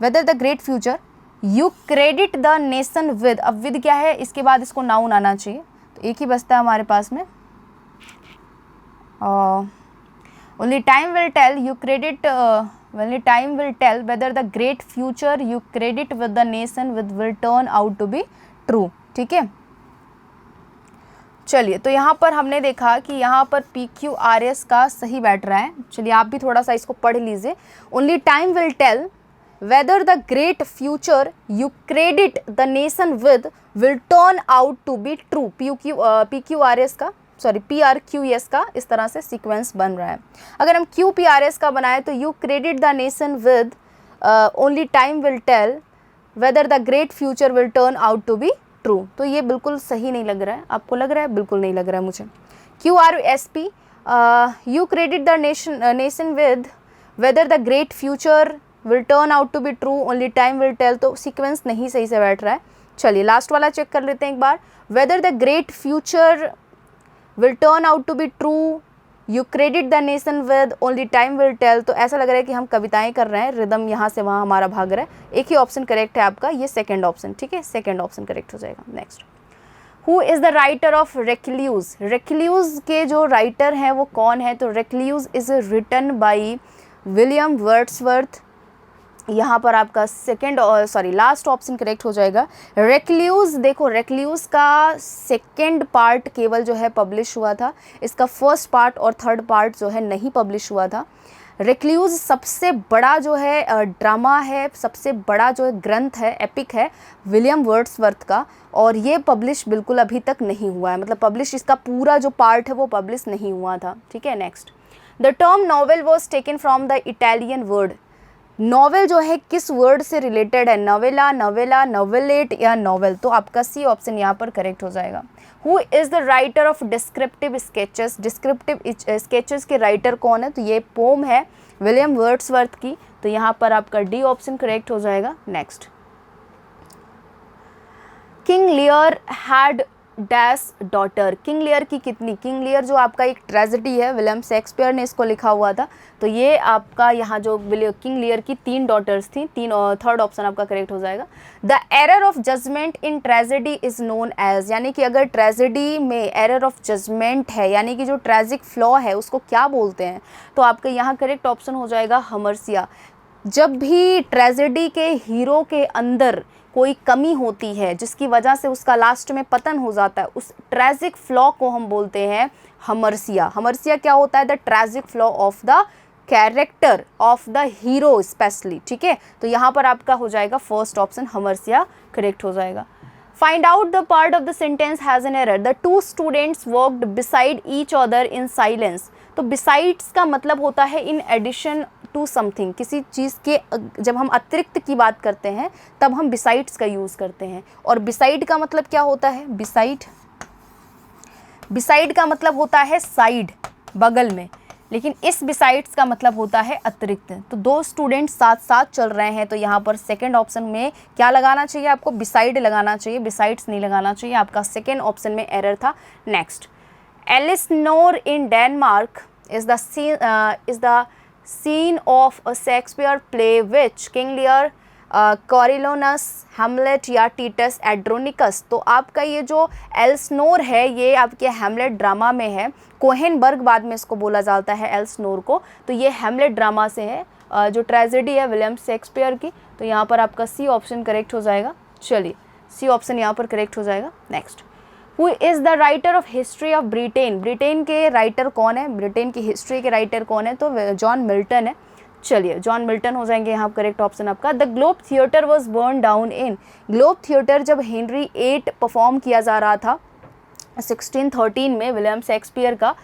weather the great future you credit the nation with. अब विद क्या है, इसके बाद इसको नाउन आना चाहिए, तो एक ही बचता है हमारे पास में। Only time will tell, you credit, only time will tell whether the great future you credit with the nation with will turn out to be true. ठीक है, चलिए तो यहाँ पर हमने देखा कि यहाँ पर PQRS का सही बैठ रहा है। चलिए आप भी थोड़ा सा इसको पढ़ लीजिए। Only time will tell whether the great future you credit the nation with will turn out to be true। PQRS का PRQS का इस तरह से सीक्वेंस बन रहा है। अगर हम QPRS का बनाए तो you credit the nation with only time will tell whether the great future will turn out to be true। तो ये बिल्कुल सही नहीं लग रहा है, आपको लग रहा है? बिल्कुल नहीं लग रहा है मुझे। QRSP you credit the nation with whether the great future will turn out to be true, only time will tell। तो सीक्वेंस नहीं सही से बैठ रहा है। चलिए लास्ट वाला चेक कर लेते हैं एक बार। whether the great future will turn out to be true, you credit the nation with, only time will tell। तो ऐसा लग रहा है कि हम कविताएं कर रहे हैं, रिदम यहाँ से वहाँ हमारा भाग रहा है। एक ही ऑप्शन करेक्ट है आपका, ये सेकेंड ऑप्शन। ठीक है, सेकेंड ऑप्शन करेक्ट हो जाएगा। Next, who is the writer of Recluse. Recluse के जो राइटर हैं वो कौन है? तो Recluse is written by William Wordsworth. यहाँ पर आपका लास्ट ऑप्शन करेक्ट हो जाएगा। रेक्ल्यूज, देखो रेक्ल्यूज का सेकेंड पार्ट केवल जो है पब्लिश हुआ था, इसका फर्स्ट पार्ट और थर्ड पार्ट जो है नहीं पब्लिश हुआ था। रेक्ल्यूज सबसे बड़ा जो है ड्रामा है, सबसे बड़ा जो ग्रंथ है, एपिक है विलियम वर्ड्सवर्थ का, और ये पब्लिश बिल्कुल अभी तक नहीं हुआ है, मतलब पब्लिश इसका पूरा जो पार्ट है वो पब्लिश नहीं हुआ था। ठीक है, next, the term novel was taken from the Italian word. Novel जो है किस वर्ड से रिलेटेड है? नोवेला, नोवेला, नोवेलेट या नॉवेल? तो आपका सी ऑप्शन यहाँ पर करेक्ट हो जाएगा। Who is the writer of descriptive sketches. Descriptive sketches के राइटर कौन है? तो ये पोम है विलियम वर्ड्सवर्थ की, तो यहाँ पर आपका डी ऑप्शन करेक्ट हो जाएगा। Next, King Lear had dash daughter, King Lear की कितनी, किंग लियर जो आपका एक ट्रेजेडी है, विलियम शेक्सपियर ने इसको लिखा हुआ था, तो ये आपका यहाँ जो किंग लियर की 3 डॉटर्स थी, 3 और थर्ड ऑप्शन आपका करेक्ट हो जाएगा। The error of judgement in tragedy is known as, यानी कि अगर ट्रेजेडी में एरर ऑफ जजमेंट है, यानी कि जो ट्रेजिक फ्लॉ है उसको क्या बोलते हैं, तो आपका यहाँ करेक्ट ऑप्शन हो जाएगा हमर्सिया। जब भी ट्रेजेडी के हीरो के अंदर कोई कमी होती है जिसकी वजह से उसका लास्ट में पतन हो जाता है, उस ट्रेजिक फ्लॉ को हम बोलते हैं हमर्सिया। हमर्सिया क्या होता है? The tragic flaw of the character of the hero specially, ठीक है। तो यहाँ पर आपका हो जाएगा फर्स्ट ऑप्शन हमर्सिया करेक्ट हो जाएगा। Find out the part of the sentence has an error, the 2 students worked beside each other in silence. तो बिसाइड्स का मतलब होता है इन एडिशन टू समथिंग, किसी चीज़ के जब हम अतिरिक्त की बात करते हैं तब हम बिसाइड्स का यूज़ करते हैं। और बिसाइड का मतलब क्या होता है? बिसाइड का मतलब होता है साइड, बगल में, लेकिन इस बिसाइड्स का मतलब होता है अतिरिक्त। तो 2 स्टूडेंट साथ साथ चल रहे हैं, तो यहाँ पर सेकेंड ऑप्शन में क्या लगाना चाहिए आपको? बिसाइड लगाना चाहिए, बिसाइड्स नहीं लगाना चाहिए, आपका सेकेंड ऑप्शन में एरर था। Next, Elsinore in Denmark is the scene of a Shakespeare play which King Lear, Coriolanus, Hamlet या टीटस एड्रोनिकस। तो आपका ये जो एल्सनोर है ये आपके हैमलेट ड्रामा में है, कोहेनबर्ग बाद में इसको बोला जाता है एल्सनोर को, तो ये हैमलेट ड्रामा से है, जो ट्रेजेडी है विलियम शेक्सपियर की। तो यहाँ पर आपका सी ऑप्शन करेक्ट हो जाएगा। चलिए सी ऑप्शन यहाँ पर करेक्ट हो जाएगा। Next, who is the writer of history of Britain, Britain के राइटर कौन है? ब्रिटेन की हिस्ट्री के राइटर कौन है? तो जॉन मिल्टन है। चलिए जॉन मिल्टन हो जाएंगे यहाँ करेक्ट ऑप्शन आपका। The globe theatre was burn down in, globe theatre जब हेनरी 8 परफॉर्म किया जा रहा था 1613 में, विलियम शेक्सपियर का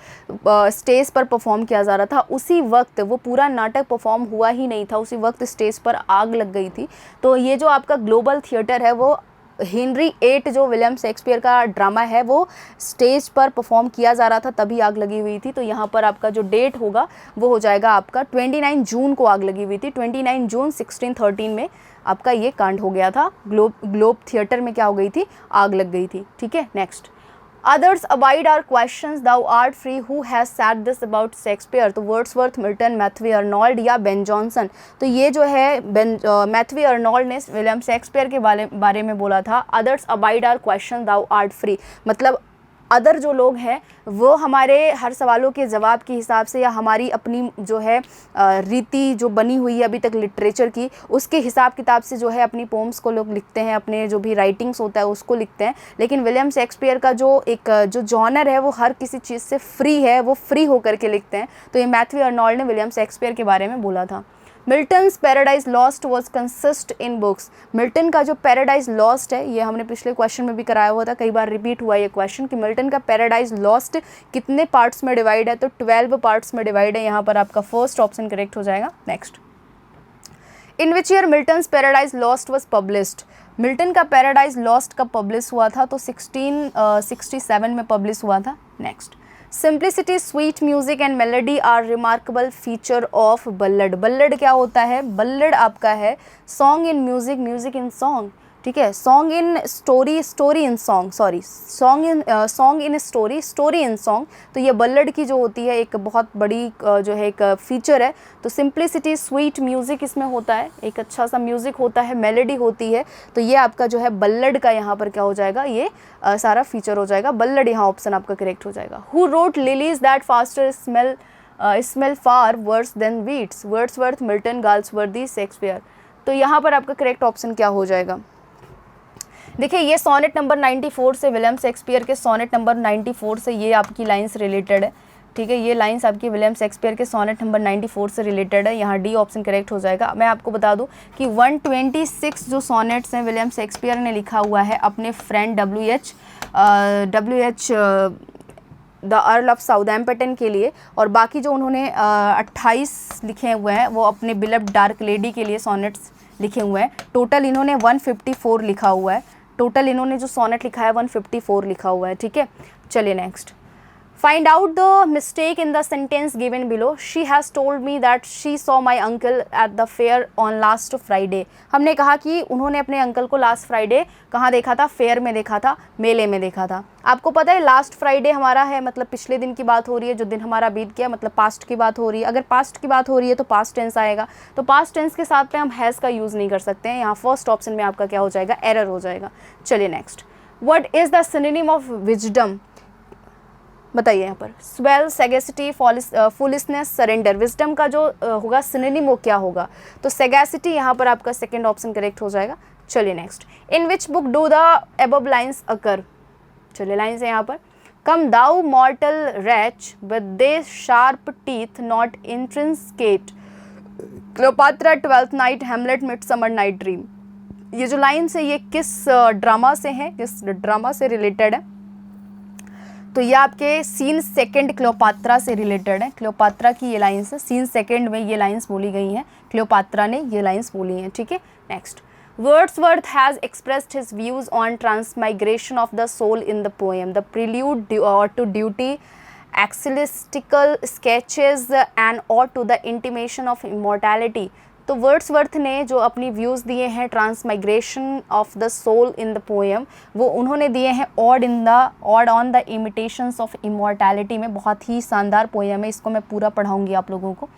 स्टेज पर परफॉर्म किया जा रहा था, उसी वक्त वो पूरा नाटक परफॉर्म हुआ ही नहीं था, उसी वक्त स्टेज पर आग लग गई थी। तो ये जो आपका ग्लोबल थिएटर है वो हेनरी 8 जो विलियम शेक्सपियर का ड्रामा है वो स्टेज पर परफॉर्म किया जा रहा था, तभी आग लगी हुई थी। तो यहाँ पर आपका जो डेट होगा वो हो जाएगा आपका 29 जून को आग लगी हुई थी, 29 जून 1613 में आपका ये कांड हो गया था, ग्लोब थिएटर में क्या हो गई थी? आग लग गई थी, ठीक है। Next, Others abide our questions, thou art free, who has said this about Shakespeare? तो वर्ड्सवर्थ, मिल्टन, मैथ्यू अर्नोल्ड या बेन जॉनसन। तो ये जो है मैथ्यू अर्नोल्ड ने विलियम शेक्सपियर के बारे में बोला था, others abide our question thou art free, मतलब अदर जो लोग हैं वो हमारे हर सवालों के जवाब के हिसाब से या हमारी अपनी जो है रीति जो बनी हुई है अभी तक लिटरेचर की, उसके हिसाब किताब से जो है अपनी पोम्स को लोग लिखते हैं, अपने जो भी राइटिंग्स होता है उसको लिखते हैं। लेकिन विलियम शेक्सपियर का जो जॉनर है वो हर किसी चीज़ से फ्री है, वो फ्री होकर के लिखते हैं। तो ये मैथ्यू अर्नोल्ड ने विलियम शेक्सपियर के बारे में बोला था। Milton's Paradise Lost was consist in books, Milton का जो पैराडाइज लॉस्ट है ये हमने पिछले क्वेश्चन में भी कराया हुआ था, कई बार रिपीट हुआ ये क्वेश्चन कि मिल्टन का पैराडाइज लॉस्ट कितने पार्ट्स में डिवाइड है? तो 12 पार्ट्स में डिवाइड है, यहाँ पर आपका फर्स्ट ऑप्शन करेक्ट हो जाएगा। Next, in which year Milton's Paradise Lost was published, Milton का पैराडाइज लॉस्ट कब पब्लिश हुआ था? तो 1667 में पब्लिश हुआ था। Next, simplicity, sweet music and melody are remarkable feature of ballad, ballad क्या होता है? बल्लड आपका है song in music, music in song, ठीक है, song in story, story in song, sorry song in story, story in song. तो ये बल्लड की जो होती है एक बहुत बड़ी जो है एक फीचर है। तो सिंप्लिसिटी, स्वीट म्यूज़िक इसमें होता है, एक अच्छा सा म्यूज़िक होता है, मेलोडी होती है, तो ये आपका जो है बल्लड का यहाँ पर क्या हो जाएगा? ये सारा फीचर हो जाएगा, बल्लड यहाँ ऑप्शन आपका करेक्ट हो जाएगा। Who wrote lilies that faster smell far worse than weeds, Wordsworth, Milton, Galsworthy, Shakespeare. तो यहाँ पर आपका करेक्ट ऑप्शन क्या हो जाएगा? देखिए ये सोनेट नंबर 94 से, विलियम शेक्सपियर के सोनेट नंबर 94 से ये आपकी लाइंस रिलेटेड है, ठीक है, ये लाइंस आपकी विलियम शेक्सपियर के सोनेट नंबर 94 से रिलेटेड है, यहाँ डी ऑप्शन करेक्ट हो जाएगा। मैं आपको बता दूं कि 126 जो सोनेट्स हैं विलियम शेक्सपियर ने लिखा हुआ है अपने friend WH the earl of Southampton के लिए, और बाकी जो उन्होंने 28 लिखे हुए हैं वो अपने बिलव्ड डार्क लेडी के लिए सोनेट्स लिखे हुए हैं। टोटल इन्होंने 154 लिखा हुआ है, टोटल इन्होंने जो सोनेट लिखा है 154 लिखा हुआ है, ठीक है। चलिए next, Find out the mistake in the sentence given below. She has told me that she saw my uncle at the fair on last Friday. हमने कहा कि उन्होंने अपने अंकल को लास्ट फ्राइडे कहाँ देखा था, फेयर में देखा था, मेले में देखा था। आपको पता है लास्ट फ्राइडे हमारा है मतलब पिछले दिन की बात हो रही है, जो दिन हमारा बीत गया मतलब पास्ट की बात हो रही है। अगर पास्ट की बात हो रही है तो पास्ट टेंस आएगा, तो पास्ट टेंस के साथ में हम हैज़ का यूज़ नहीं कर सकते हैं। यहाँ फर्स्ट ऑप्शन में आपका क्या हो जाएगा, एरर हो जाएगा। चलिए next, what is the synonym of wisdom, बताइए यहाँ पर। Swell, sagacity, foolishness, surrender. Wisdom का जो होगा सिनोनिम वो क्या होगा, तो सेगेसिटी यहाँ पर आपका सेकंड ऑप्शन करेक्ट हो जाएगा। चलिए next, in which book do the above lines occur. चलिए लाइन्स है यहाँ पर, come thou mortal wretch with thy sharp teeth knot intrinsicate, Cleopatra, twelfth night, Hamlet, midsummer night dream. ये जो लाइन्स है ये किस ड्रामा से है, किस ड्रामा से रिलेटेड है, तो ये आपके सीन सेकंड क्लियोपात्रा से रिलेटेड है। क्लियोपात्रा की ये लाइन्स है, सीन सेकंड में ये लाइन्स बोली गई हैं, क्लियोपात्रा ने ये लाइन्स बोली हैं, ठीक है। Next, Wordsworth has expressed his views on transmigration of the soul in the poem the prelude to duty, ecclesiastical sketches and और to the intimation of immortality. तो वर्ड्सवर्थ ने जो अपनी व्यूज़ दिए हैं transmigration of the soul in the poem, वो उन्होंने दिए हैं ode on the imitations of immortality में। बहुत ही शानदार पोएम है, इसको मैं पूरा पढ़ाऊंगी आप लोगों को।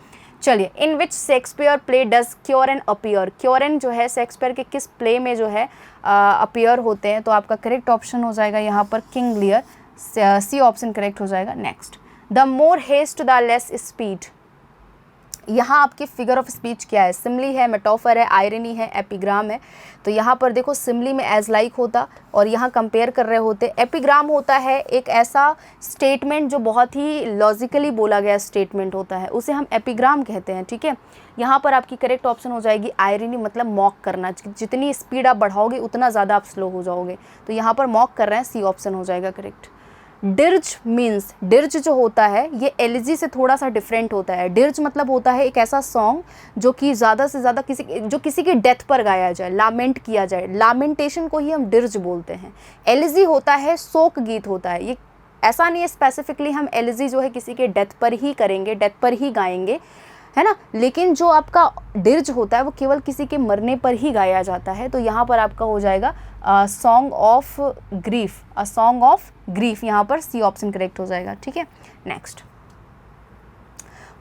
चलिए, in which Shakespeare play does क्योरन appear. क्योरन जो है शेक्सपियर के किस प्ले में जो है अपीयर होते हैं, तो आपका करेक्ट ऑप्शन हो जाएगा यहाँ पर King Lear, C option correct हो जाएगा। Next, the more haste the less speed. यहाँ आपकी फिगर ऑफ स्पीच क्या है, सिमली है, मेटाफर है, आयरनी है, एपिग्राम है। तो यहाँ पर देखो सिमली में एज लाइक होता और यहाँ कंपेयर कर रहे होते। एपिग्राम होता है एक ऐसा स्टेटमेंट जो बहुत ही लॉजिकली बोला गया स्टेटमेंट होता है, उसे हम एपिग्राम कहते हैं, ठीक है। यहाँ पर आपकी करेक्ट ऑप्शन हो जाएगी आयरनी, मतलब मॉक करना। जितनी स्पीड आप बढ़ाओगे उतना ज़्यादा आप स्लो हो जाओगे, तो यहाँ पर मॉक कर रहे हैं, सी ऑप्शन हो जाएगा करेक्ट। डिर्ज मीन्स, डिर्ज जो होता है ये एलिजी से थोड़ा सा डिफरेंट होता है। डिर्ज मतलब होता है एक ऐसा सॉन्ग जो कि ज़्यादा से ज़्यादा किसी की डेथ पर गाया जाए, लामेंट किया जाए, लामेंटेशन को ही हम डिर्ज बोलते हैं। एलिजी होता है शोक गीत होता है, ये ऐसा नहीं है स्पेसिफिकली हम एलिजी जो है किसी के डेथ पर ही करेंगे, डेथ पर ही गाएंगे, है ना। लेकिन जो आपका डिर्ज होता है वो केवल किसी के मरने पर ही गाया जाता है, तो यहाँ पर आपका हो जाएगा song of grief, a song of grief, यहाँ पर सी ऑप्शन करेक्ट हो जाएगा, ठीक है। Next,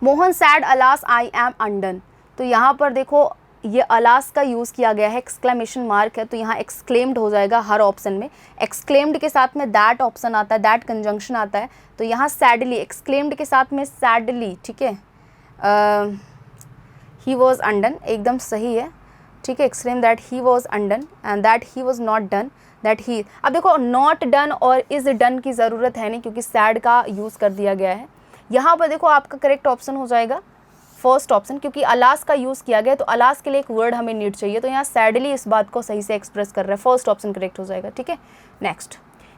Mohan sad alas I am undone. तो यहाँ पर देखो ये अलास का यूज़ किया गया है, एक्सक्लेमेशन मार्क है, तो यहाँ एक्सक्लेम्ड हो जाएगा हर ऑप्शन में। एक्सक्लेम्ड के साथ में दैट ऑप्शन आता है, दैट कंजंक्शन आता है, तो यहाँ सैडली, एक्सक्लेम्ड के साथ में सैडली, ठीक है। ही वॉज अनडन एकदम सही है, ठीक है। Exclaim that he was undone and that he was not done, that he. अब देखो नॉट डन और इज़ डन की ज़रूरत है नहीं क्योंकि सैड का यूज़ कर दिया गया है। यहाँ पर देखो आपका करेक्ट ऑप्शन हो जाएगा फर्स्ट ऑप्शन, क्योंकि अलास का यूज़ किया गया तो अलास के लिए एक वर्ड हमें नीड चाहिए, तो यहाँ सैडली इस बात को सही से एक्सप्रेस कर रहा है, फर्स्ट ऑप्शन करेक्ट हो जाएगा, ठीक है। Next,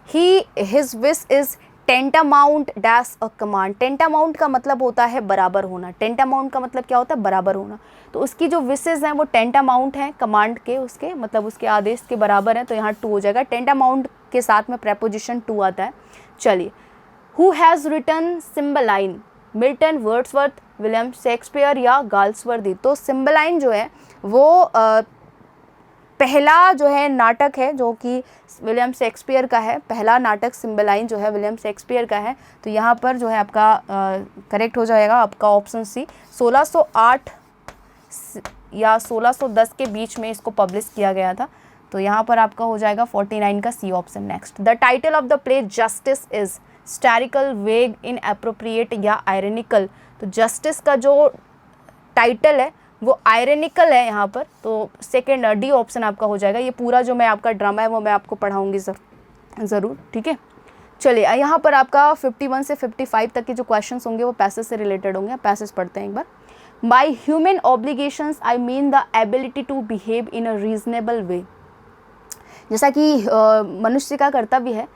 his wish is tantamount dash a command. Tantamount का मतलब होता है बराबर होना, टेंटामाउंट का मतलब क्या होता है, बराबर होना। तो उसकी जो विशेज़ हैं वो टेंटामाउंट हैं, कमांड के, उसके मतलब उसके आदेश के बराबर हैं, तो यहाँ 2 हो जाएगा। टेंटामाउंट के साथ में प्रेपोजिशन 2 आता है। चलिए, who has written Cymbeline, Milton, Wordsworth, William Shakespeare या गाल्सवर्दी। तो सिम्बलाइन जो है वो पहला जो है नाटक है जो कि विलियम शेक्सपियर का है, पहला नाटक सिम्बलाइन जो है विलियम शेक्सपियर का है, तो यहाँ पर जो है आपका करेक्ट हो जाएगा आपका ऑप्शन सी। 1608 या 1610 के बीच में इसको पब्लिश किया गया था, तो यहाँ पर आपका हो जाएगा 49 का C option. Next, the title of the play justice is satirical, vague, inappropriate या आयरनिकल। तो जस्टिस का जो टाइटल है वो आयरनिकल है यहाँ पर, तो सेकेंड डी ऑप्शन आपका हो जाएगा। ये पूरा जो मैं आपका ड्रामा है वो मैं आपको पढ़ाऊँगी ज़रूर, ठीक है। चलिए, यहाँ पर आपका 51 से 55 तक के जो क्वेश्चंस होंगे वो पैसेज से रिलेटेड होंगे। पैसेज पढ़ते हैं एक बार। By human obligations I mean the ability to behave in a reasonable way. जैसा कि मनुष्य का कर्तव्य है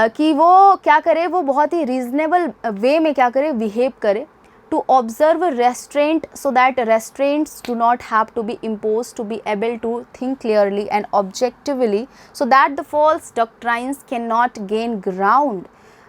कि वो क्या करे, वो बहुत ही रीजनेबल वे में क्या करे, बिहेव करे। To observe restraint so that restraints do not have to be imposed, to be able to think clearly and objectively so that the false doctrines cannot gain ground.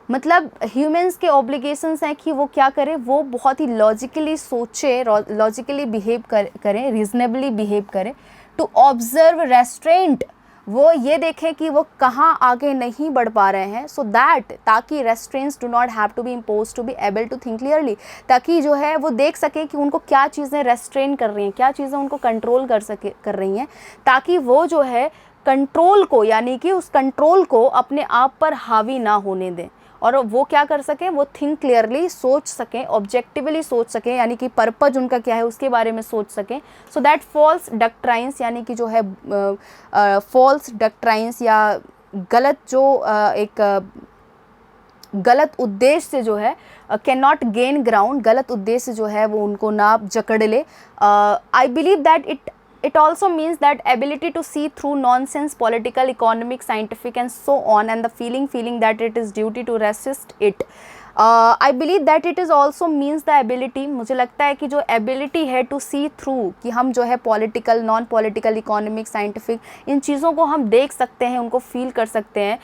मतलब ह्यूमंस के obligations हैं कि वो क्या करें, वो बहुत ही लॉजिकली सोचे, लॉजिकली बिहेव करें, रीजनेबली बिहेव करें, टू ऑब्जर्व रेस्ट्रेंट, वो ये देखें कि वो कहाँ आगे नहीं बढ़ पा रहे हैं, सो दैट, ताकि restraints do not have to be impose to be able to think clearly, ताकि जो है वो देख सकें कि उनको क्या चीज़ें रेस्ट्रेन कर रही हैं, क्या चीज़ें उनको कंट्रोल कर रही हैं, ताकि वो जो है कंट्रोल को, यानी कि उस कंट्रोल को अपने आप पर हावी ना होने दें, और वो क्या कर सकें, वो थिंक क्लियरली, सोच सकें, ऑब्जेक्टिवली सोच सकें, यानी कि पर्पज उनका क्या है उसके बारे में सोच सकें, सो दैट फॉल्स डक्ट्राइंस, यानी कि जो है फॉल्स डक्ट्राइंस या गलत जो एक गलत उद्देश्य से जो है कैन नॉट गेन ग्राउंड, गलत उद्देश्य जो है वो उनको ना जकड़ ले। I believe that it also means that ability to see through nonsense, political, economic, scientific and so on, and the feeling that it is duty to resist it. I believe that it is also means the ability, मुझे लगता है कि जो ability है to see through, कि हम जो है political, non political, economic, scientific, इन चीज़ों को हम देख सकते हैं, उनको feel कर सकते हैं,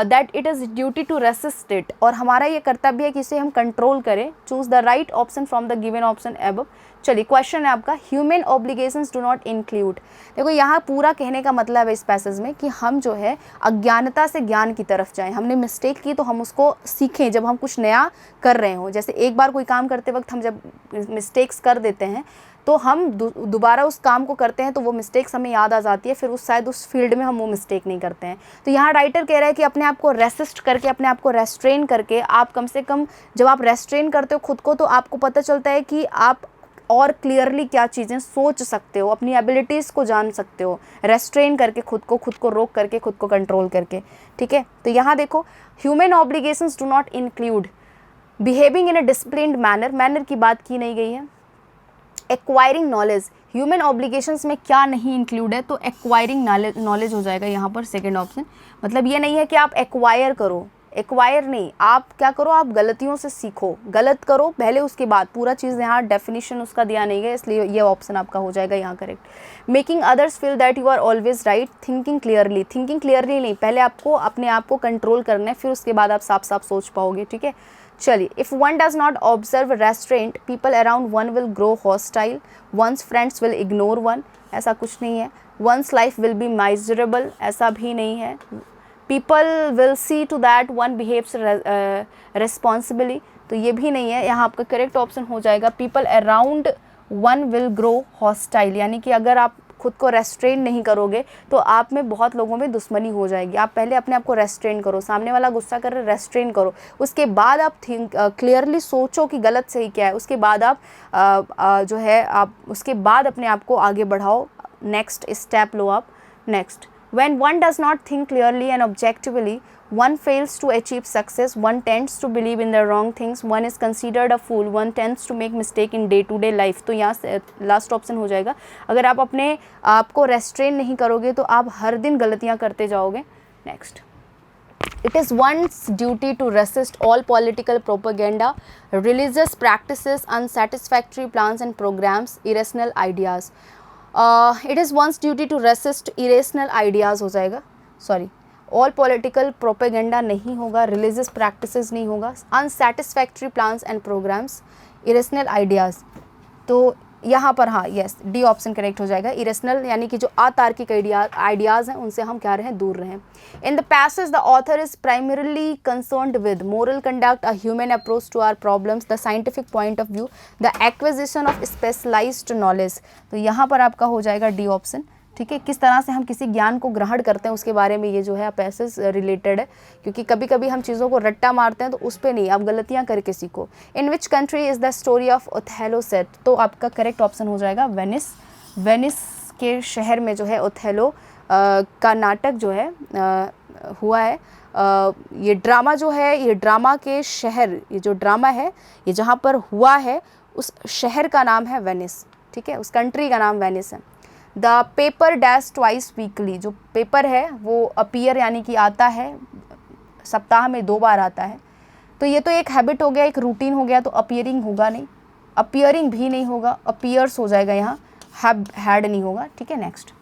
that it is duty to resist it, और हमारा ये कर्तव्य है कि इसे हम कंट्रोल करें। Choose the right option from the given option above. चलिए क्वेश्चन है आपका, human obligations do not include. देखो यहाँ पूरा कहने का मतलब है इस पैसेज में कि हम जो है अज्ञानता से ज्ञान की तरफ जाएं। हमने मिस्टेक की तो हम उसको सीखें, जब हम कुछ नया कर रहे हों। जैसे एक बार कोई काम करते वक्त हम जब मिस्टेक्स कर देते हैं तो हम दोबारा उस काम को करते हैं तो वो मिस्टेक्स हमें याद आ जाती है, फिर शायद उस फील्ड में हम वो मिस्टेक नहीं करते हैं। तो यहाँ राइटर कह रहा है कि अपने आप को रेसिस्ट करके, अपने आप को रेस्ट्रेन करके, आप कम से कम जब आप रेस्ट्रेन करते हो खुद को तो आपको पता चलता है कि आप और क्लियरली क्या चीज़ें सोच सकते हो, अपनी एबिलिटीज़ को जान सकते हो, रेस्ट्रेन करके खुद को रोक करके, खुद को कंट्रोल करके। ठीक है, तो यहाँ देखो, human obligations do not include behaving in a disciplined manner की बात की नहीं गई है। एक्वायरिंग नॉलेज, ह्यूमन ऑब्लिगेशंस में क्या नहीं इंक्लूड है, तो एक्वायरिंग नॉलेज हो जाएगा यहाँ पर सेकेंड ऑप्शन। मतलब ये नहीं है कि आप एक्वायर करो, एक्वायर नहीं, आप क्या करो, आप गलतियों से सीखो, गलत करो पहले उसके बाद, पूरा चीज़ यहाँ डेफिनेशन उसका दिया नहीं है, इसलिए ये ऑप्शन आपका हो जाएगा यहाँ correct. Making others feel that you are always right, thinking clearly नहीं, पहले आपको अपने आप को कंट्रोल करना है, फिर उसके बाद आप साफ साफ सोच पाओगे। ठीक है, चलिए, if one does not observe restraint, people around one will grow hostile, one's friends will ignore one, ऐसा कुछ नहीं है। One's life will be miserable, ऐसा भी नहीं है। People will see to that one behaves responsibly, तो ये भी नहीं है। यहाँ आपका करेक्ट ऑप्शन हो जाएगा people around one will grow hostile, यानी कि अगर आप खुद को रेस्ट्रेन नहीं करोगे तो आप में बहुत लोगों में दुश्मनी हो जाएगी। आप पहले अपने आप को रेस्ट्रेन करो, सामने वाला गुस्सा कर रहे रेस्ट्रेन करो, उसके बाद आप क्लियरली सोचो कि गलत सही क्या है, उसके बाद आप जो है आप उसके बाद अपने आप को आगे बढ़ाओ, नेक्स्ट स्टेप लो आप। Next, when one does not think clearly and objectively, one fails to achieve success, one tends to believe in the wrong things, one is considered a fool, one tends to make mistake in day to day life। तो यहाँ से last option हो जाएगा। अगर आप अपने आप को रेस्ट्रेन नहीं करोगे तो आप हर दिन गलतियाँ करते जाओगे। Next, it is one's duty to resist all political propaganda, religious practices, unsatisfactory plans and programs, irrational ideas। It is one's duty to resist irrational ideas हो जाएगा, सॉरी, ऑल पॉलिटिकल प्रोपेगेंडा नहीं होगा, रिलीजियस प्रैक्टिसेस नहीं होगा, unsatisfactory plans and programmes, irrational ideas. तो यहाँ पर हाँ, यस, डी ऑप्शन करेक्ट हो जाएगा। इरेशनल यानी कि जो अतार्किक आइडियाज़ हैं उनसे हम क्या रहें, दूर रहें। In the passage the author is primarily concerned with moral conduct, a human approach to our problems, the scientific point of view, the acquisition of specialised knowledge. तो यहाँ पर आपका हो जाएगा डी ऑप्शन। ठीक है, किस तरह से हम किसी ज्ञान को ग्रहण करते हैं उसके बारे में ये जो है पैसेज रिलेटेड है, क्योंकि कभी कभी हम चीज़ों को रट्टा मारते हैं तो उस पर नहीं, आप गलतियाँ करके सीखो। In which country is the story of Othello set, तो आपका करेक्ट ऑप्शन हो जाएगा वेनिस। वेनिस के शहर में जो है ओथेलो का नाटक जो है हुआ है। ये ड्रामा जो है, ये ड्रामा के शहर, ये जो ड्रामा है ये जहाँ पर हुआ है उस शहर का नाम है वेनिस। ठीक है, उस कंट्री का नाम वेनिस है। The paper dash twice weekly, जो पेपर है वो अपीयर यानी कि आता है, सप्ताह में 2 बार आता है। तो ये तो एक हैबिट हो गया, एक रूटीन हो गया, तो अपीयरिंग होगा नहीं, अपीयरिंग भी नहीं होगा, अपीयर्स हो जाएगा यहाँ, हैड नहीं होगा। ठीक है, next,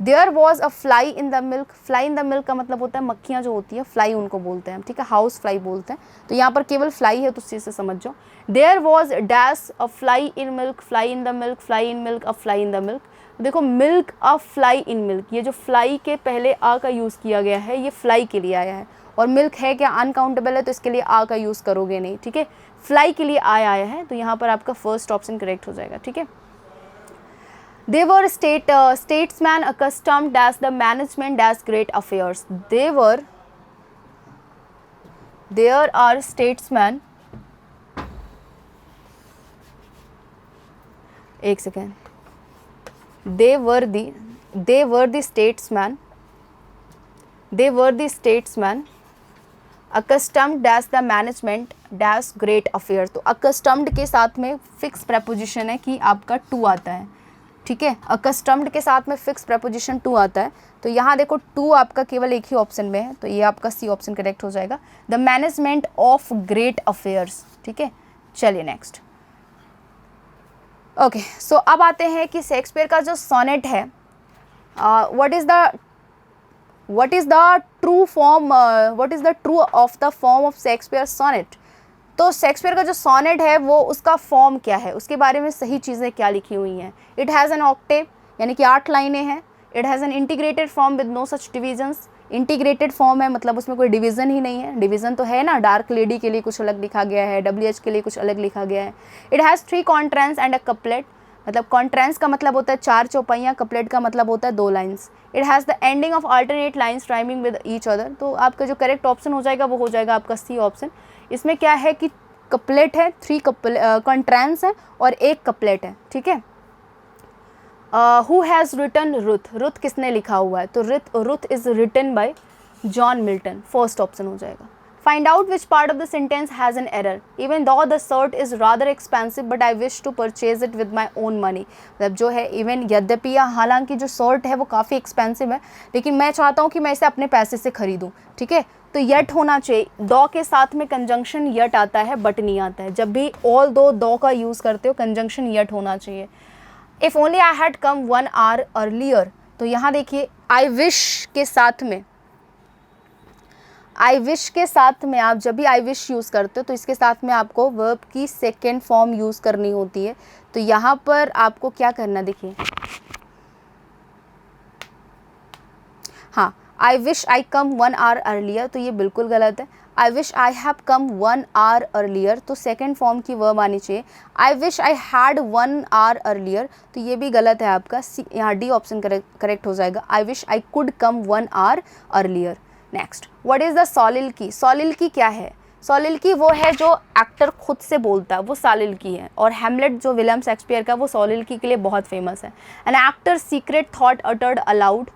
there was a fly in the milk, fly in the milk का मतलब होता है मक्खियाँ जो होती है, फ्लाई उनको बोलते हैं, ठीक है, हाउस फ्लाई बोलते हैं, तो यहाँ पर केवल फ्लाई है तो उस चीज़ से समझ जाओ। There was dash a fly in milk, fly in the milk, fly in milk, a fly in the milk. देखो milk a fly in milk, ये जो फ्लाई के पहले आ का यूज़ किया गया है ये फ्लाई के लिए आया है, और मिल्क है क्या, अनकाउंटेबल है, तो इसके लिए आ का यूज़ करोगे नहीं, ठीक है, फ्लाई के लिए आया है, तो यहाँ पर आपका फर्स्ट ऑप्शन करेक्ट हो जाएगा, ठीक है। They were statesmen accustomed as the management as great affairs. There are statesmen. एक second. They were the statesmen. They were the statesmen accustomed as the management as great affairs. तो accustomed के साथ में fix preposition है कि आपका to आता है, ठीक है, अकस्टम्ड के साथ में फिक्स प्रपोजिशन टू आता है, तो यहाँ देखो टू आपका केवल एक ही ऑप्शन में है, तो ये आपका सी ऑप्शन करेक्ट हो जाएगा, the management of great affairs, ठीक है। चलिए नेक्स्ट। ओके, सो अब आते हैं कि शेक्सपियर का जो सोनेट है, what is the true form, what is the true of the form of Shakespeare sonnet. तो शेक्सपियर का जो सोनेट है वो उसका फॉर्म क्या है, उसके बारे में सही चीज़ें क्या लिखी हुई हैं। इट हैज़ एन ऑक्टेव, यानी कि 8 लाइनें हैं। It has an integrated form with no such divisions, integrated form है मतलब उसमें कोई डिवीज़न ही नहीं है। डिवीज़न तो है ना, डार्क लेडी के लिए कुछ अलग लिखा गया है, WH के लिए कुछ अलग लिखा गया है। It has 3 quatrains and a couplet, मतलब कॉन्ट्रेंस का मतलब होता है 4 चौपाइयाँ, कपलेट का मतलब होता है 2 lines. It has the ending of alternate lines rhyming with each other, तो आपका जो करेक्ट ऑप्शन हो जाएगा वो हो जाएगा आपका सी ऑप्शन। इसमें क्या है कि कपलेट है, 3 कॉन्ट्रेंस है और 1 कपलेट है, ठीक है। Who has written Ruth, Ruth किसने लिखा हुआ है, तो Ruth is written by John Milton, first option हो जाएगा। Find out which part of the sentence has an error, even though the shirt is rather expensive but I wish to purchase it with my own money, मतलब जो है even यद्यपि या हालांकि जो shirt है वो काफ़ी एक्सपेंसिव है लेकिन मैं चाहता हूँ कि मैं इसे अपने पैसे से खरीदूँ, ठीक है। तो यट होना चाहिए, दो के साथ में कंजंक्शन यट आता है बट नहीं आता है, जब भी ऑल दो का यूज़ करते हो कंजंक्शन यट होना चाहिए। If only I had come 1 hour earlier, तो यहाँ देखिए आई विश के साथ में आप जब भी आई विश यूज़ करते हो तो इसके साथ में आपको वर्ब की सेकेंड फॉर्म यूज़ करनी होती है। तो यहाँ पर आपको क्या करना, देखिए हाँ, आई विश आई कम 1 hour अर्लियर, तो ये बिल्कुल गलत है। आई wish I have come 1 hour earlier, तो सेकेंड फॉर्म की वर्ब आनी चाहिए। आई wish I had 1 hour earlier, तो ये भी गलत है आपका, यहाँ डी ऑप्शन करेक्ट हो जाएगा। I wish I could come 1 hour earlier. Next, what is the soliloquy, soliloquy क्या है, सॉलिलकी वो है जो एक्टर खुद से बोलता है, वो सॉलिलकी है। और हैमलेट जो विलियम शेक्सपियर का, वो सॉलिलकी के लिए बहुत फेमस है। An actor secret thought uttered allowed,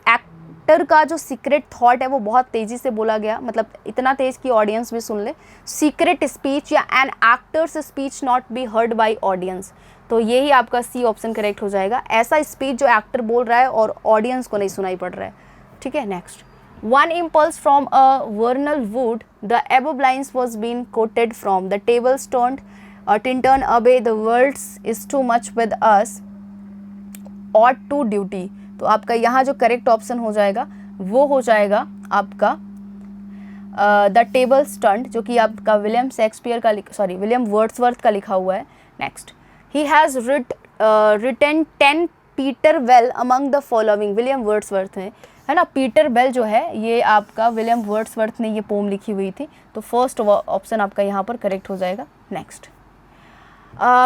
actor का जो सीक्रेट थॉट है वो बहुत तेज़ी से बोला गया, मतलब इतना तेज़ कि ऑडियंस भी सुन ले। सीक्रेट स्पीच या an actors speech not be heard by audience, तो यही आपका सी ऑप्शन करेक्ट हो जाएगा। ऐसा स्पीच जो एक्टर बोल रहा है और ऑडियंस को नहीं सुनाई पड़ रहा है, ठीक है। Next, one impulse from a vernal wood, the above lines was being quoted from, the tables turned away, the words is too much with us, ought to duty, तो आपका यहाँ जो करेक्ट ऑप्शन हो जाएगा वो हो जाएगा आपका द टेबल्स टर्न्ड, जो कि आपका विलियम शेक्सपियर का विलियम वर्ड्सवर्थ का लिखा हुआ है। Next, he has written 10 Peter well among the following, William Wordsworth है ना। पीटर बेल जो है ये आपका विलियम वर्ड्सवर्थ ने ये पोम लिखी हुई थी, तो फर्स्ट ऑप्शन आपका यहाँ पर करेक्ट हो जाएगा। Next,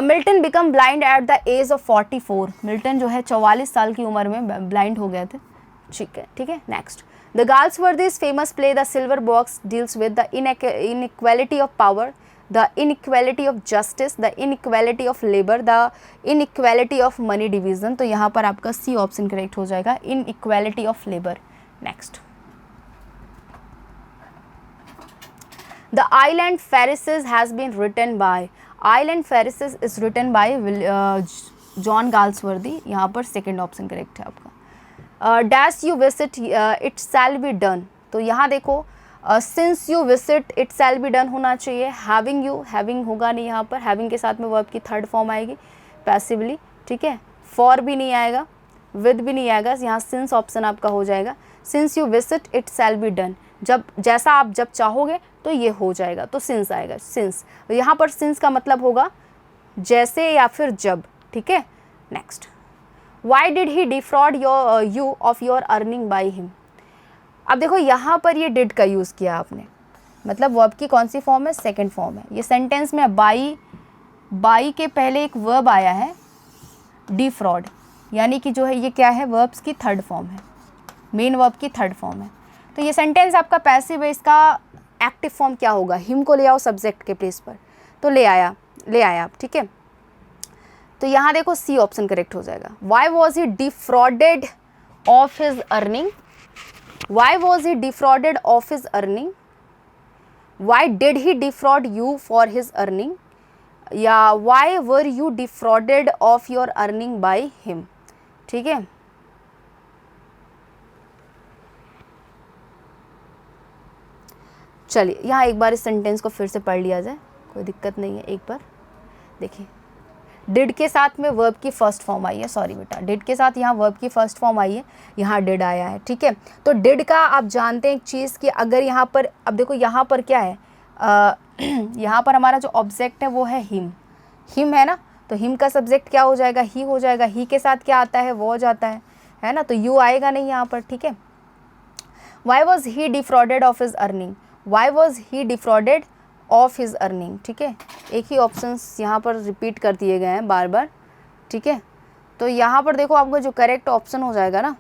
Milton become blind at the age of 44, Milton जो है 44 साल की उम्र में ब्लाइंड हो गए थे, ठीक है। Next, the Galsworthy's famous play the silver box deals with the inequality of power, the inequality of justice, the inequality of labor, the inequality of money division, तो यहाँ पर आपका सी ऑप्शन करेक्ट हो जाएगा, inequality of labor। Next, the Island Pharisees has been written by, Island Pharisees is written by John Galsworthy, यहाँ पर second option correct है आपका। Dash you visit it shall be done, तो यहाँ देखो since you visit it shall be done होना चाहिए। Having होगा नहीं, यहाँ पर हैविंग के साथ में वर्ब की थर्ड फॉर्म आएगी पैसिवली, ठीक है। फॉर भी नहीं आएगा, विद भी नहीं आएगा, यहाँ सिंस ऑप्शन आपका हो जाएगा। Since you visit it shall be done, जब जैसा आप जब चाहोगे तो ये हो जाएगा, तो सिंस आएगा। सिंस यहाँ पर सिंस का मतलब होगा जैसे या फिर जब, ठीक है। Next, Y did he defraud you of your earning by him. अब देखो यहाँ पर ये डिड का यूज़ किया आपने, मतलब वर्ब की कौन सी फॉर्म है, सेकंड फॉर्म है। ये सेंटेंस में बाई के पहले एक वर्ब आया है डिफ्रॉड, यानी कि जो है ये क्या है, वर्ब्स की थर्ड फॉर्म है, मेन वर्ब की थर्ड फॉर्म है। तो ये सेंटेंस आपका पैसिव है, इसका एक्टिव फॉर्म क्या होगा, हिम को ले आओ सब्जेक्ट के प्लेस पर, तो ले आया आप, ठीक है। तो यहाँ देखो सी ऑप्शन करेक्ट हो जाएगा। Why was he defrauded of his earning, why was he defrauded of his earning, why did he defraud you for his earning, या why were you defrauded of your earning by him, ठीक है। चलिए यहाँ एक बार इस sentence को फिर से पढ़ लिया जाए, कोई दिक्कत नहीं है। एक बार देखिए, डिड के साथ में वर्ब की फर्स्ट फॉर्म आई है, सॉरी बेटा, डिड के साथ यहाँ वर्ब की फर्स्ट फॉर्म आई है, यहाँ डिड आया है, ठीक है। तो डिड का आप जानते हैं एक चीज़ कि अगर यहाँ पर, अब देखो यहाँ पर क्या है, यहाँ पर हमारा जो ऑब्जेक्ट है वो है हिम है ना, तो हिम का सब्जेक्ट क्या हो जाएगा, ही हो जाएगा। ही के साथ क्या आता है, वो जाता है ना, तो यू आएगा नहीं यहाँ पर, ठीक है। Y was he defrauded of his earning, why was he defrauded of his earning, ठीक है। एक ही ऑप्शंस यहाँ पर रिपीट कर दिए गए हैं बार बार, ठीक है। तो यहाँ पर देखो आपका जो करेक्ट ऑप्शन हो जाएगा ना,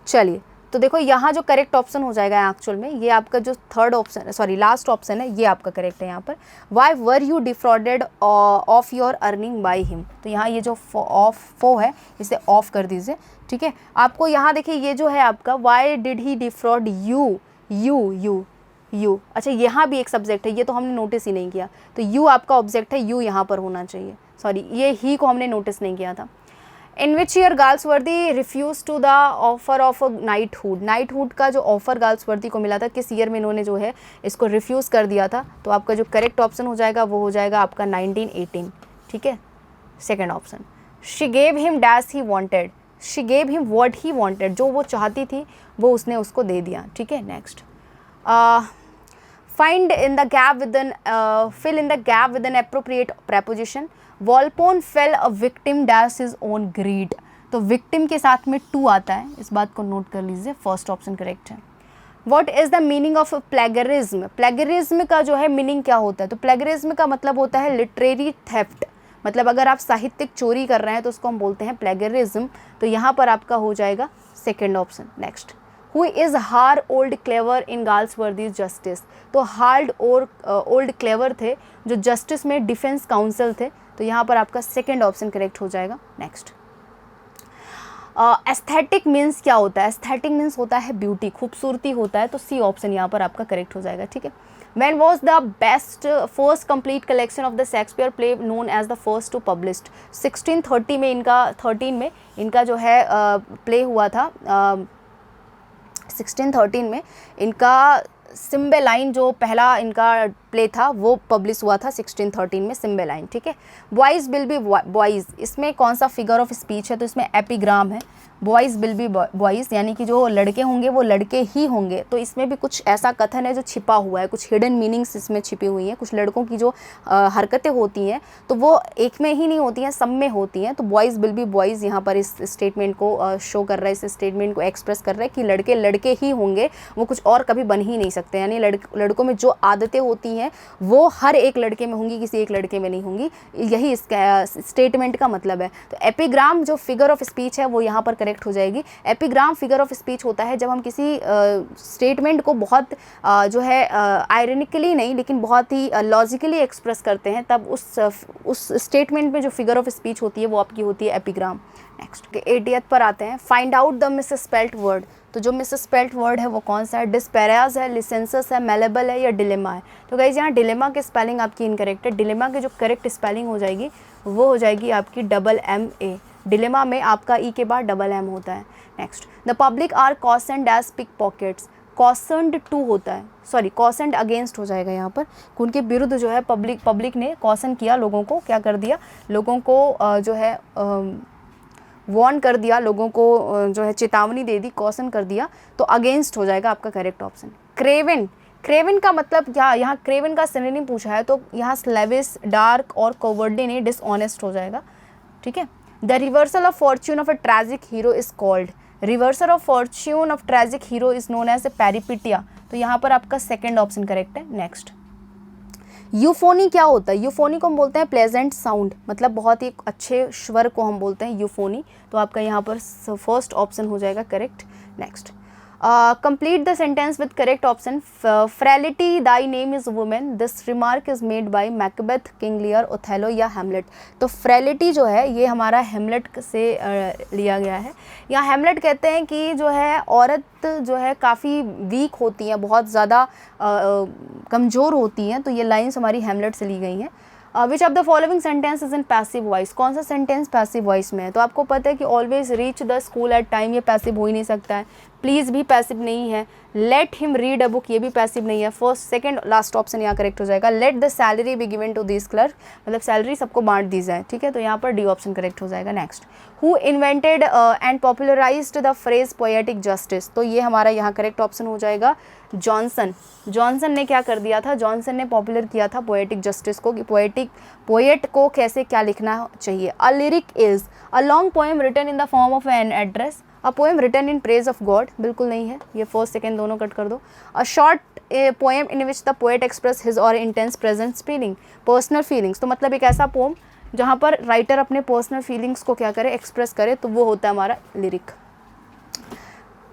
चलिए, तो देखो यहाँ जो करेक्ट ऑप्शन हो जाएगा एक्चुअल में, ये आपका जो third option, sorry last option है, ये आपका करेक्ट है यहाँ पर। Y were you defrauded of your earning by him, तो यहाँ ये जो फो है इसे ऑफ कर दीजिए, ठीक है। आपको यहाँ देखिए ये जो है आपका Y did he defraud you, अच्छा यहाँ भी एक सब्जेक्ट है, ये तो हमने नोटिस ही नहीं किया, तो यू आपका ऑब्जेक्ट है, यू यहाँ पर होना चाहिए, सॉरी ये ही को हमने नोटिस नहीं किया था। In which year Galsworthy refuse to the offer of a knighthood का जो ऑफर गाल्सवर्दी को मिला था, किस ईयर में इन्होंने जो है इसको रिफ्यूज़ कर दिया था, तो आपका जो करेक्ट ऑप्शन हो जाएगा वो हो जाएगा आपका 1918, ठीक है, second option. She gave him dash he wanted, she gave him what he wanted, जो वो चाहती थी वो उसने उसको दे दिया, ठीक है। Next, find in the gap with an fill in the gap with an appropriate preposition. Walpole fell a victim dash his own greed, तो victim के साथ में to आता है, इस बात को नोट कर लीजिए, फर्स्ट ऑप्शन करेक्ट है। What is the meaning of plagiarism? Plagiarism का जो है मीनिंग क्या होता है, तो प्लेगरिज्म का मतलब होता है लिटरेरी थेफ्ट, मतलब अगर आप साहित्यिक चोरी कर रहे हैं तो उसको हम बोलते हैं प्लेगरिज्म, तो यहाँ पर आपका हो जाएगा second option. Next, Who is हार ओल्ड क्लेवर इन गाल्सवर्दी जस्टिस, तो हार्ड और ओल्ड क्लेवर थे जो जस्टिस में डिफेंस काउंसिल थे, तो यहाँ पर आपका सेकेंड ऑप्शन करेक्ट हो जाएगा। नेक्स्ट, एस्थेटिक मीन्स क्या होता है, एस्थेटिक मीन्स होता है ब्यूटी, खूबसूरती होता है, तो सी ऑप्शन यहाँ पर आपका करेक्ट हो जाएगा, ठीक है। When was the best first complete collection of the Shakespeare play known as the first to published? 1630 में इनका 13 में इनका जो है प्ले हुआ था, 1613 में इनका सिम्बेलाइन जो पहला इनका प्ले था वो पब्लिश हुआ था 1613 में, सिम्बेलाइन, ठीक है। बॉयज़ विल बी बॉयज़, इसमें कौन सा फिगर ऑफ स्पीच है, तो इसमें एपिग्राम है, बॉयज़ विल बी बॉयज़, यानी कि जो लड़के होंगे वो लड़के ही होंगे, तो इसमें भी कुछ ऐसा कथन है जो छिपा हुआ है, कुछ हिडन मीनिंग्स इसमें छिपी हुई हैं, कुछ लड़कों की जो हरकतें होती हैं तो वो एक में ही नहीं होती हैं, सब में होती हैं, तो बॉयज़ विल बी बॉयज़ यहाँ पर इस स्टेटमेंट को शो कर रहा है, इस स्टेटमेंट को एक्सप्रेस कर रहा है कि लड़के लड़के ही होंगे, वो कुछ और कभी बन ही नहीं सकते, यानी लड़कों में जो आदतें होती हैं वो हर एक लड़के में होंगी, किसी एक लड़के में नहीं होंगी, यही इसका स्टेटमेंट का मतलब है। तो एपिग्राम जो फिगर ऑफ स्पीच है वो यहाँ पर करेक्ट हो जाएगी। एपिग्राम फिगर ऑफ स्पीच होता है जब हम किसी स्टेटमेंट को बहुत जो है आयरनिकली नहीं लेकिन बहुत ही लॉजिकली एक्सप्रेस करते हैं, तब उस स्टेटमेंट में जो फिगर ऑफ स्पीच होती है वो आपकी होती है एपिग्राम। नेक्स्ट 80th पर आते हैं, फाइंड आउट द मिसस्पेल्ट वर्ड, तो जो मिसस्पेल्ट वर्ड है वो कौन सा है, डिस्पेराज है, लिसेंसस है, मेलेबल है या डिलेमा है, तो गाइस यहाँ डिलेमा की स्पेलिंग आपकी इनकरेक्ट है, डिलेमा की जो करेक्ट स्पेलिंग हो जाएगी वो हो जाएगी आपकी MA, डिलेमा में आपका ई के बाद M होता है। Next, the public are caution dash pick pockets, cautioned to होता है, सॉरी कॉसेंड अगेंस्ट हो जाएगा यहाँ पर, उनके विरुद्ध जो है पब्लिक ने कॉसन किया, लोगों को क्या कर दिया, लोगों को जो है वार्न कर दिया, लोगों को जो है चेतावनी दे दी, कॉसन कर दिया, तो अगेंस्ट हो जाएगा आपका करेक्ट ऑप्शन। क्रेवन, क्रेवन का मतलब क्या, यहाँ क्रेवन का सिनोनिम पूछा है तो यहाँ स्लेविश, डार्क और कवर्डली नहीं, डिसऑनेस्ट हो जाएगा, ठीक है। The reversal of fortune of a tragic hero is called, reversal of fortune of tragic hero is known as a peripeteia, तो यहाँ पर आपका सेकंड ऑप्शन करेक्ट है। नेक्स्ट, यूफोनी क्या होता है, यूफोनी को हम बोलते हैं प्लेजेंट साउंड, मतलब बहुत ही अच्छे स्वर को हम बोलते हैं यूफोनी, तो आपका यहाँ पर फर्स्ट ऑप्शन हो जाएगा correct. Next, complete the sentence with correct option. Frailty Dai name is women, this remark is made by Macbeth, King Lear, Othello या हेमलेट। तो फ्रेलिटी जो है ये हमारा हेमलेट से लिया गया है। यहाँ हेमलेट कहते हैं कि जो है औरत जो है काफ़ी वीक होती हैं, बहुत ज़्यादा कमज़ोर होती हैं, तो ये लाइन्स हमारी हेमलेट से ली गई हैं। Which of the following sentence is in passive voice, कौन सा सेंटेंस पैसिव वॉइस में है, तो आपको पता है कि always reach the school at time, ये पैसिव हो ही नहीं सकता है। प्लीज़ भी पैसिव नहीं है। Let him read a book, ये भी पैसिव नहीं है। फर्स्ट सेकंड लास्ट ऑप्शन यहाँ करेक्ट हो जाएगा। Let the salary be given to this clerk, मतलब सैलरी सबको बांट दी जाए, ठीक है, तो यहाँ पर डी ऑप्शन करेक्ट हो जाएगा। Next, who invented and popularised the phrase poetic justice, तो ये हमारा यहाँ करेक्ट ऑप्शन हो जाएगा जॉनसन। जॉनसन ने क्या कर दिया था, जॉनसन ने पॉपुलर किया था पोएटिक जस्टिस को, कि पोएट को कैसे क्या लिखना चाहिए। A lyric is a long poem written in the form of an address, a poem written in praise of God, बिल्कुल नहीं है, ये फर्स्ट सेकंड दोनों कट कर दो। A short poem in which the poet express his और intense presence feeling, personal feelings, तो मतलब एक ऐसा पोम जहाँ पर राइटर अपने पर्सनल फीलिंग्स को क्या करे, एक्सप्रेस करे, तो वो होता है हमारा लिरिक।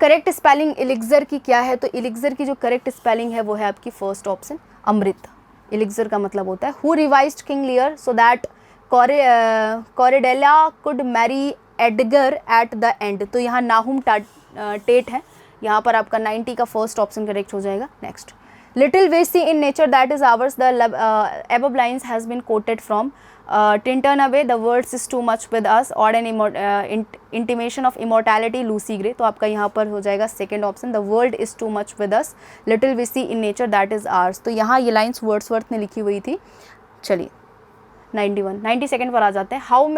करेक्ट स्पेलिंग एलिक्सर की क्या है, तो एलिक्सर की जो करेक्ट स्पेलिंग है वो है आपकी फर्स्ट ऑप्शन अमृत। एलिक्सर का मतलब होता है who revised King Lear so that Cordelia could marry Edgar at the end, तो यहाँ नाहुम टेट है, यहाँ पर आपका 90 का फर्स्ट ऑप्शन करेक्ट हो जाएगा। Next, little we see in nature that is ours, the above lines has been quoted from Tintin away, the words is too much with us, odd an intimation of immortality, Lucy Gray, तो आपका यहाँ पर हो जाएगा second option, the world is too much with us, little we see in nature that is ours, तो यहाँ ये lines Wordsworth ने लिखी हुई थी। चलिए 92 पर आ जाते हैं। How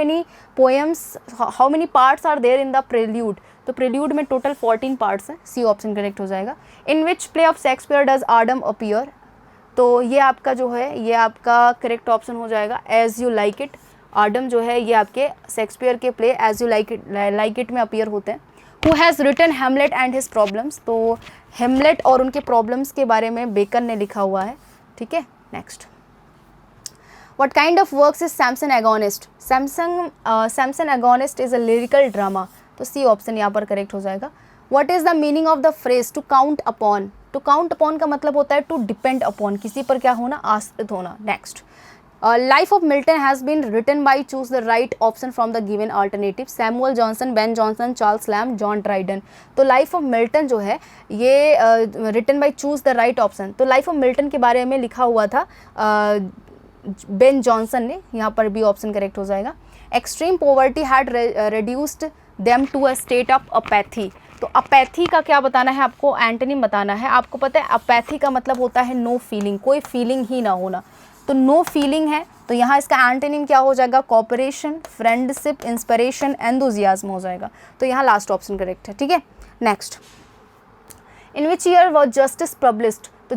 many parts are there in the prelude, तो प्रेल्यूड में टोटल 14 पार्ट्स हैं, सी ऑप्शन करेक्ट हो जाएगा। In which play of Shakespeare does Adam appear, तो ये आपका जो है ये आपका करेक्ट ऑप्शन हो जाएगा as you like it. Adam जो है ये आपके शेक्सपियर के play as you like it में अपीयर होते हैं। Who has written Hamlet and his problems, तो हेमलेट और उनके प्रॉब्लम्स के बारे में बेकन ने लिखा हुआ है, ठीक है। Next, What kind of works is Samson Agonist? Samson Agonist is a lyrical drama, तो सी ऑप्शन यहाँ पर करेक्ट हो जाएगा। What is the meaning of the phrase to count upon? To count upon का मतलब होता है to depend upon, किसी पर क्या होना, आश्रित होना। Next, Life of Milton has been written by, choose the right option from the given alternative, Samuel Johnson, Ben Jonson, Charles Lamb, John Dryden। तो Life of Milton जो है ये written by, choose the right option, तो Life of Milton के बारे में लिखा हुआ था बेन जॉनसन ने, यहाँ पर भी ऑप्शन करेक्ट हो जाएगा। Extreme poverty had reduced them to a state of apathy, तो अपैथी का क्या बताना है आपको, एंटोनिम बताना है। आपको पता है अपैथी का मतलब होता है नो फीलिंग, कोई फीलिंग ही ना होना, तो नो फीलिंग है, तो यहाँ इसका एंटोनिम क्या हो जाएगा, कॉपरेशन, फ्रेंडशिप, इंस्पिरेशन, एंथुजियाज्म हो जाएगा, तो यहाँ लास्ट ऑप्शन करेक्ट है, ठीक है। Next, in which year was justice published, तो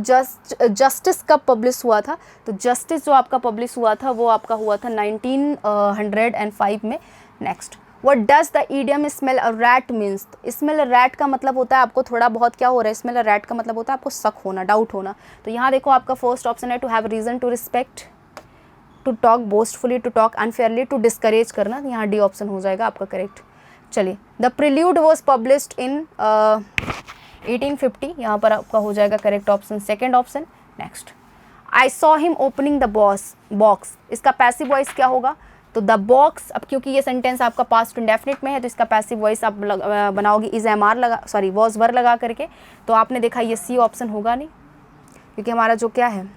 जस्टिस कब पब्लिश हुआ था, तो जस्टिस जो आपका पब्लिश हुआ था वो आपका हुआ था 1905 में। Next, what does the idiom smell a rat means, smell a rat का मतलब होता है आपको थोड़ा बहुत क्या हो रहा है, स्मेल अ रैट का मतलब होता है आपको शक होना, डाउट होना, तो यहाँ देखो आपका फर्स्ट ऑप्शन है to have reason to respect, to talk boastfully, to talk unfairly, to discourage करना, तो यहाँ डी ऑप्शन हो जाएगा आपका करेक्ट। चलिए, the prelude was published in 1850, यहाँ पर आपका हो जाएगा correct option second option. Next, I saw him opening the box, इसका पैसिव वॉइस क्या होगा, तो द बॉक्स, अब क्योंकि ये सेंटेंस आपका पास्ट इंडेफिनिट में है तो इसका पैसिव वॉइस आप बनाओगे इज एम आर लगा, सॉरी वॉज वर लगा करके, तो आपने देखा ये सी ऑप्शन होगा नहीं, क्योंकि हमारा जो क्या है,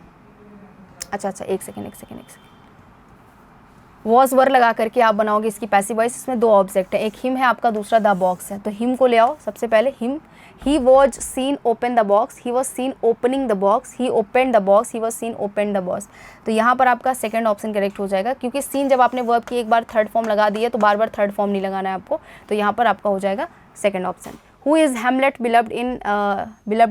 अच्छा एक सेकेंड, वॉज वर लगा करके आप बनाओगे इसकी पैसिव वॉइस। इसमें दो ऑब्जेक्ट है, एक हिम है आपका, दूसरा द बॉक्स है। तो हिम को ले आओ सबसे पहले, him, he was seen open the box, he was seen opening the box, he open the box, he was seen open the box. तो यहाँ पर आपका सेकंड ऑप्शन करेक्ट हो जाएगा, क्योंकि सीन जब आपने वर्ब की एक बार थर्ड फॉर्म लगा दी है तो बार बार थर्ड फॉर्म नहीं लगाना है आपको। तो यहाँ पर आपका हो जाएगा second option. Who is Hamlet beloved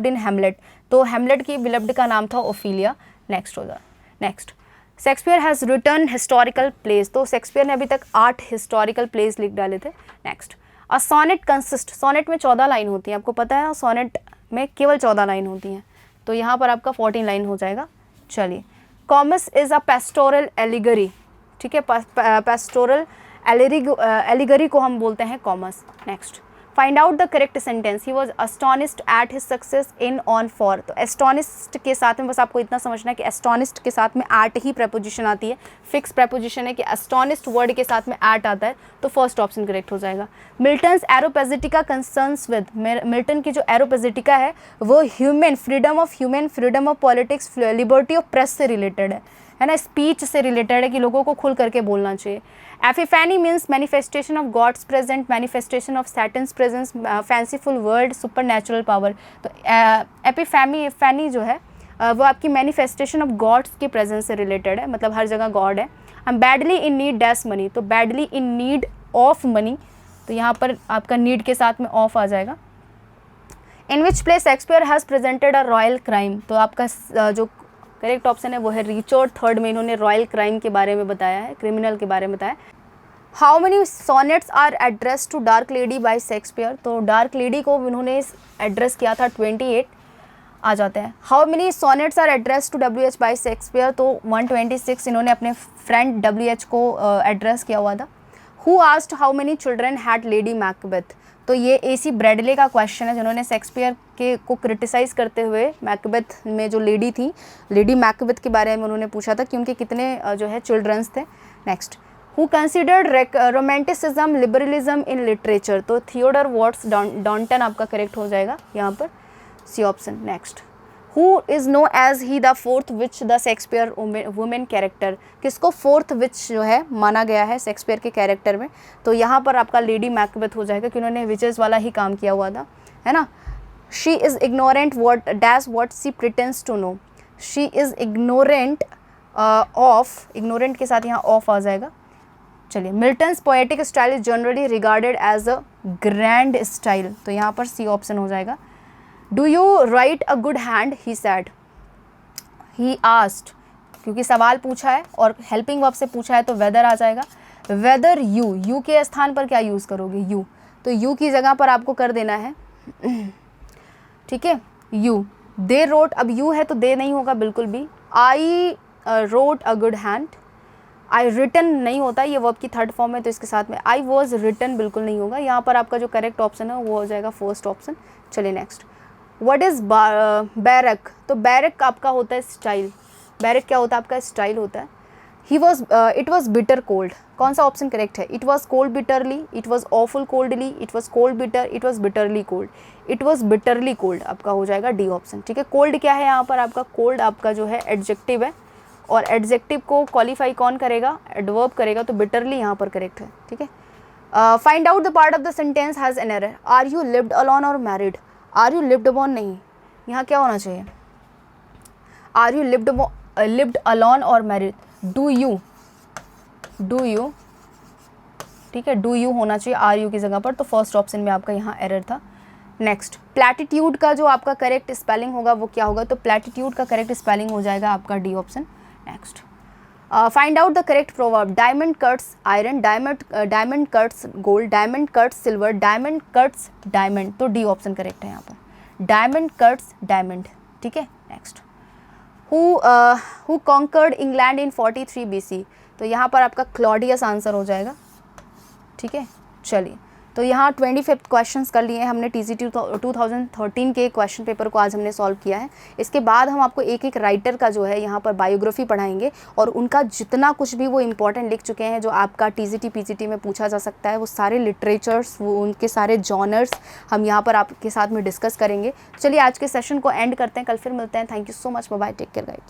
in Hamlet, तो हेमलेट की बिलव्ड का नाम था ओफिलिया। नेक्स्ट हो जाए, next, Shakespeare has written historical plays, तो शेक्सपियर ने अभी तक 8 हिस्टोरिकल प्लेस लिख डाले थे। Next, a sonnet consist, sonnet में 14 लाइन होती हैं, आपको पता है, सोनेट में केवल 14 लाइन होती हैं। तो यहाँ पर आपका 14 लाइन हो जाएगा। चलिए, कॉमस इज़ अ पेस्टोरल एलिगरी, ठीक है, पेस्टोरल एलिगरी को हम बोलते हैं Comus. Next, find out the correct sentence, he was astonished at his success in on for, तो एस्टोनिस्ड के साथ में बस आपको इतना समझना है कि एस्टोनिस्ड के साथ में एट ही प्रेपोजिशन आती है, फिक्स प्रेपोजिशन है कि एस्टोनिस्ड वर्ड के साथ में एट आता है, तो फर्स्ट ऑप्शन करेक्ट हो जाएगा। मिल्टन्स एरोपेजिटिका कंसर्न्स विद, मिल्टन की जो एरोपेजिटिका है वो human freedom of politics, liberty of press से रिलेटेड है ना, स्पीच से रिलेटेड है कि लोगों को खुल करके बोलना चाहिए। Epiphany means manifestation of God's present, manifestation of Satan's presence, fanciful word, supernatural power. तो एपिफैनी जो है वो आपकी मैनिफेस्टेशन ऑफ गॉड्स के प्रेजेंस से रिलेटेड है, मतलब हर जगह गॉड है। I am badly in need dash money, तो badly in need of money, तो यहाँ पर आपका नीड के साथ में ऑफ आ जाएगा। In which play Shakespeare has presented a royal crime, तो आपका जो करेक्ट ऑप्शन है वो है रिचर्ड थर्ड में इन्होंने रॉयल क्राइम के बारे में बताया है, क्रिमिनल के बारे में बताया। How many sonnets are address to dark lady by Shakespeare, तो डार्क लेडी को इन्होंने एड्रेस किया था 28 आ जाते हैं। How many sonnets are address to WH by Shakespeare, तो 126 इन्होंने अपने फ्रेंड WH को एड्रेस किया हुआ था। Who asked how many children had lady Macbeth, तो ये AC ब्रैडले का क्वेश्चन है, जिन्होंने शेक्सपियर के को क्रिटिसाइज़ करते हुए मैकबेथ में जो लेडी थी, लेडी मैकबेथ के बारे में उन्होंने पूछा था कि उनके कितने जो है चिल्ड्रंस थे। Next, who considered romanticism liberalism in literature, तो थियोडर वॉट्स डॉन्टन आपका करेक्ट हो जाएगा यहाँ पर, C option. Next, who is know as he the fourth witch the Shakespeare women character, किसको फोर्थ विच जो है माना गया है शेक्सपियर के कैरेक्टर में, तो यहाँ पर आपका लेडी मैकबेथ हो जाएगा, कि उन्होंने विचेस वाला ही काम किया हुआ था, है ना। She is ignorant what dash what she pretends to know, she is ignorant of, ignorant के साथ यहाँ ऑफ आ जाएगा। चलिए, Milton's poetic style is generally regarded as a grand style, तो यहाँ पर सी ऑप्शन हो जाएगा। Do you write a good hand, he said, he asked, क्योंकि सवाल पूछा है और हेल्पिंग वर्ब से पूछा है तो वेदर आ जाएगा। वेदर यू के स्थान पर क्या यूज़ करोगे, यू, तो यू की जगह पर आपको कर देना है, ठीक है, यू। दे रोट, अब यू है तो दे नहीं होगा बिल्कुल भी। I wrote a good hand, I written नहीं होता, ये वर्ब की थर्ड फॉर्म है तो इसके साथ में आई वॉज रिटन बिल्कुल नहीं होगा। यहाँ पर आपका जो करेक्ट ऑप्शन है वो हो जाएगा फर्स्ट ऑप्शन। चलिए नेक्स्ट, व्हाट इज़ बैरक, तो बैरक आपका होता है स्टाइल, बैरक क्या होता है आपका स्टाइल होता है। He was it was bitter cold, कौन सा ऑप्शन करेक्ट है, it was cold bitterly, it was awful coldly, it was cold bitter, it was bitterly cold, it was bitterly cold आपका हो जाएगा डी ऑप्शन, ठीक है। कोल्ड क्या है यहाँ पर आपका, कोल्ड आपका जो है एडजेक्टिव है, और एडजेक्टिव को क्वालिफाई कौन करेगा, एडवर्ब करेगा, तो बिटरली यहाँ पर करेक्ट है, ठीक है। Find out the part of the sentence has an error, are you lived alone और married, are you lived upon नहीं, यहाँ क्या होना चाहिए, आर यू लिव्ड अलॉन और मैरिड, डू यू, ठीक है, डू यू होना चाहिए आर यू की जगह पर, तो फर्स्ट ऑप्शन में आपका यहाँ एरर था। नेक्स्ट, प्लैटिट्यूड का जो आपका करेक्ट स्पेलिंग होगा वो क्या होगा, तो प्लैटिट्यूड का करेक्ट स्पेलिंग हो जाएगा आपका D option. Next, find out the correct proverb, diamond cuts iron, diamond cuts gold, diamond cuts silver, diamond cuts diamond, तो डी ऑप्शन करेक्ट है यहाँ पर, डायमंड कट्स डायमंड, ठीक है। Next, who conquered England in 43 BC, तो यहाँ पर आपका क्लॉडियस आंसर हो जाएगा, ठीक है। चलिए, तो यहाँ 25 क्वेश्चंस कर लिए हमने TCT 2013 के क्वेश्चन पेपर को आज हमने सॉल्व किया है। इसके बाद हम आपको एक एक राइटर का जो है यहाँ पर बायोग्राफी पढ़ाएंगे, और उनका जितना कुछ भी वो इम्पोर्टेंट लिख चुके हैं जो आपका TCT PCT में पूछा जा सकता है, वो सारे लिटरेचर्स, वो उनके सारे जॉनर्स हम यहाँ पर आपके साथ में डिस्कस करेंगे। चलिए आज के सेशन को एंड करते हैं, कल फिर मिलते हैं। Thank you so much, bye bye, take care guys.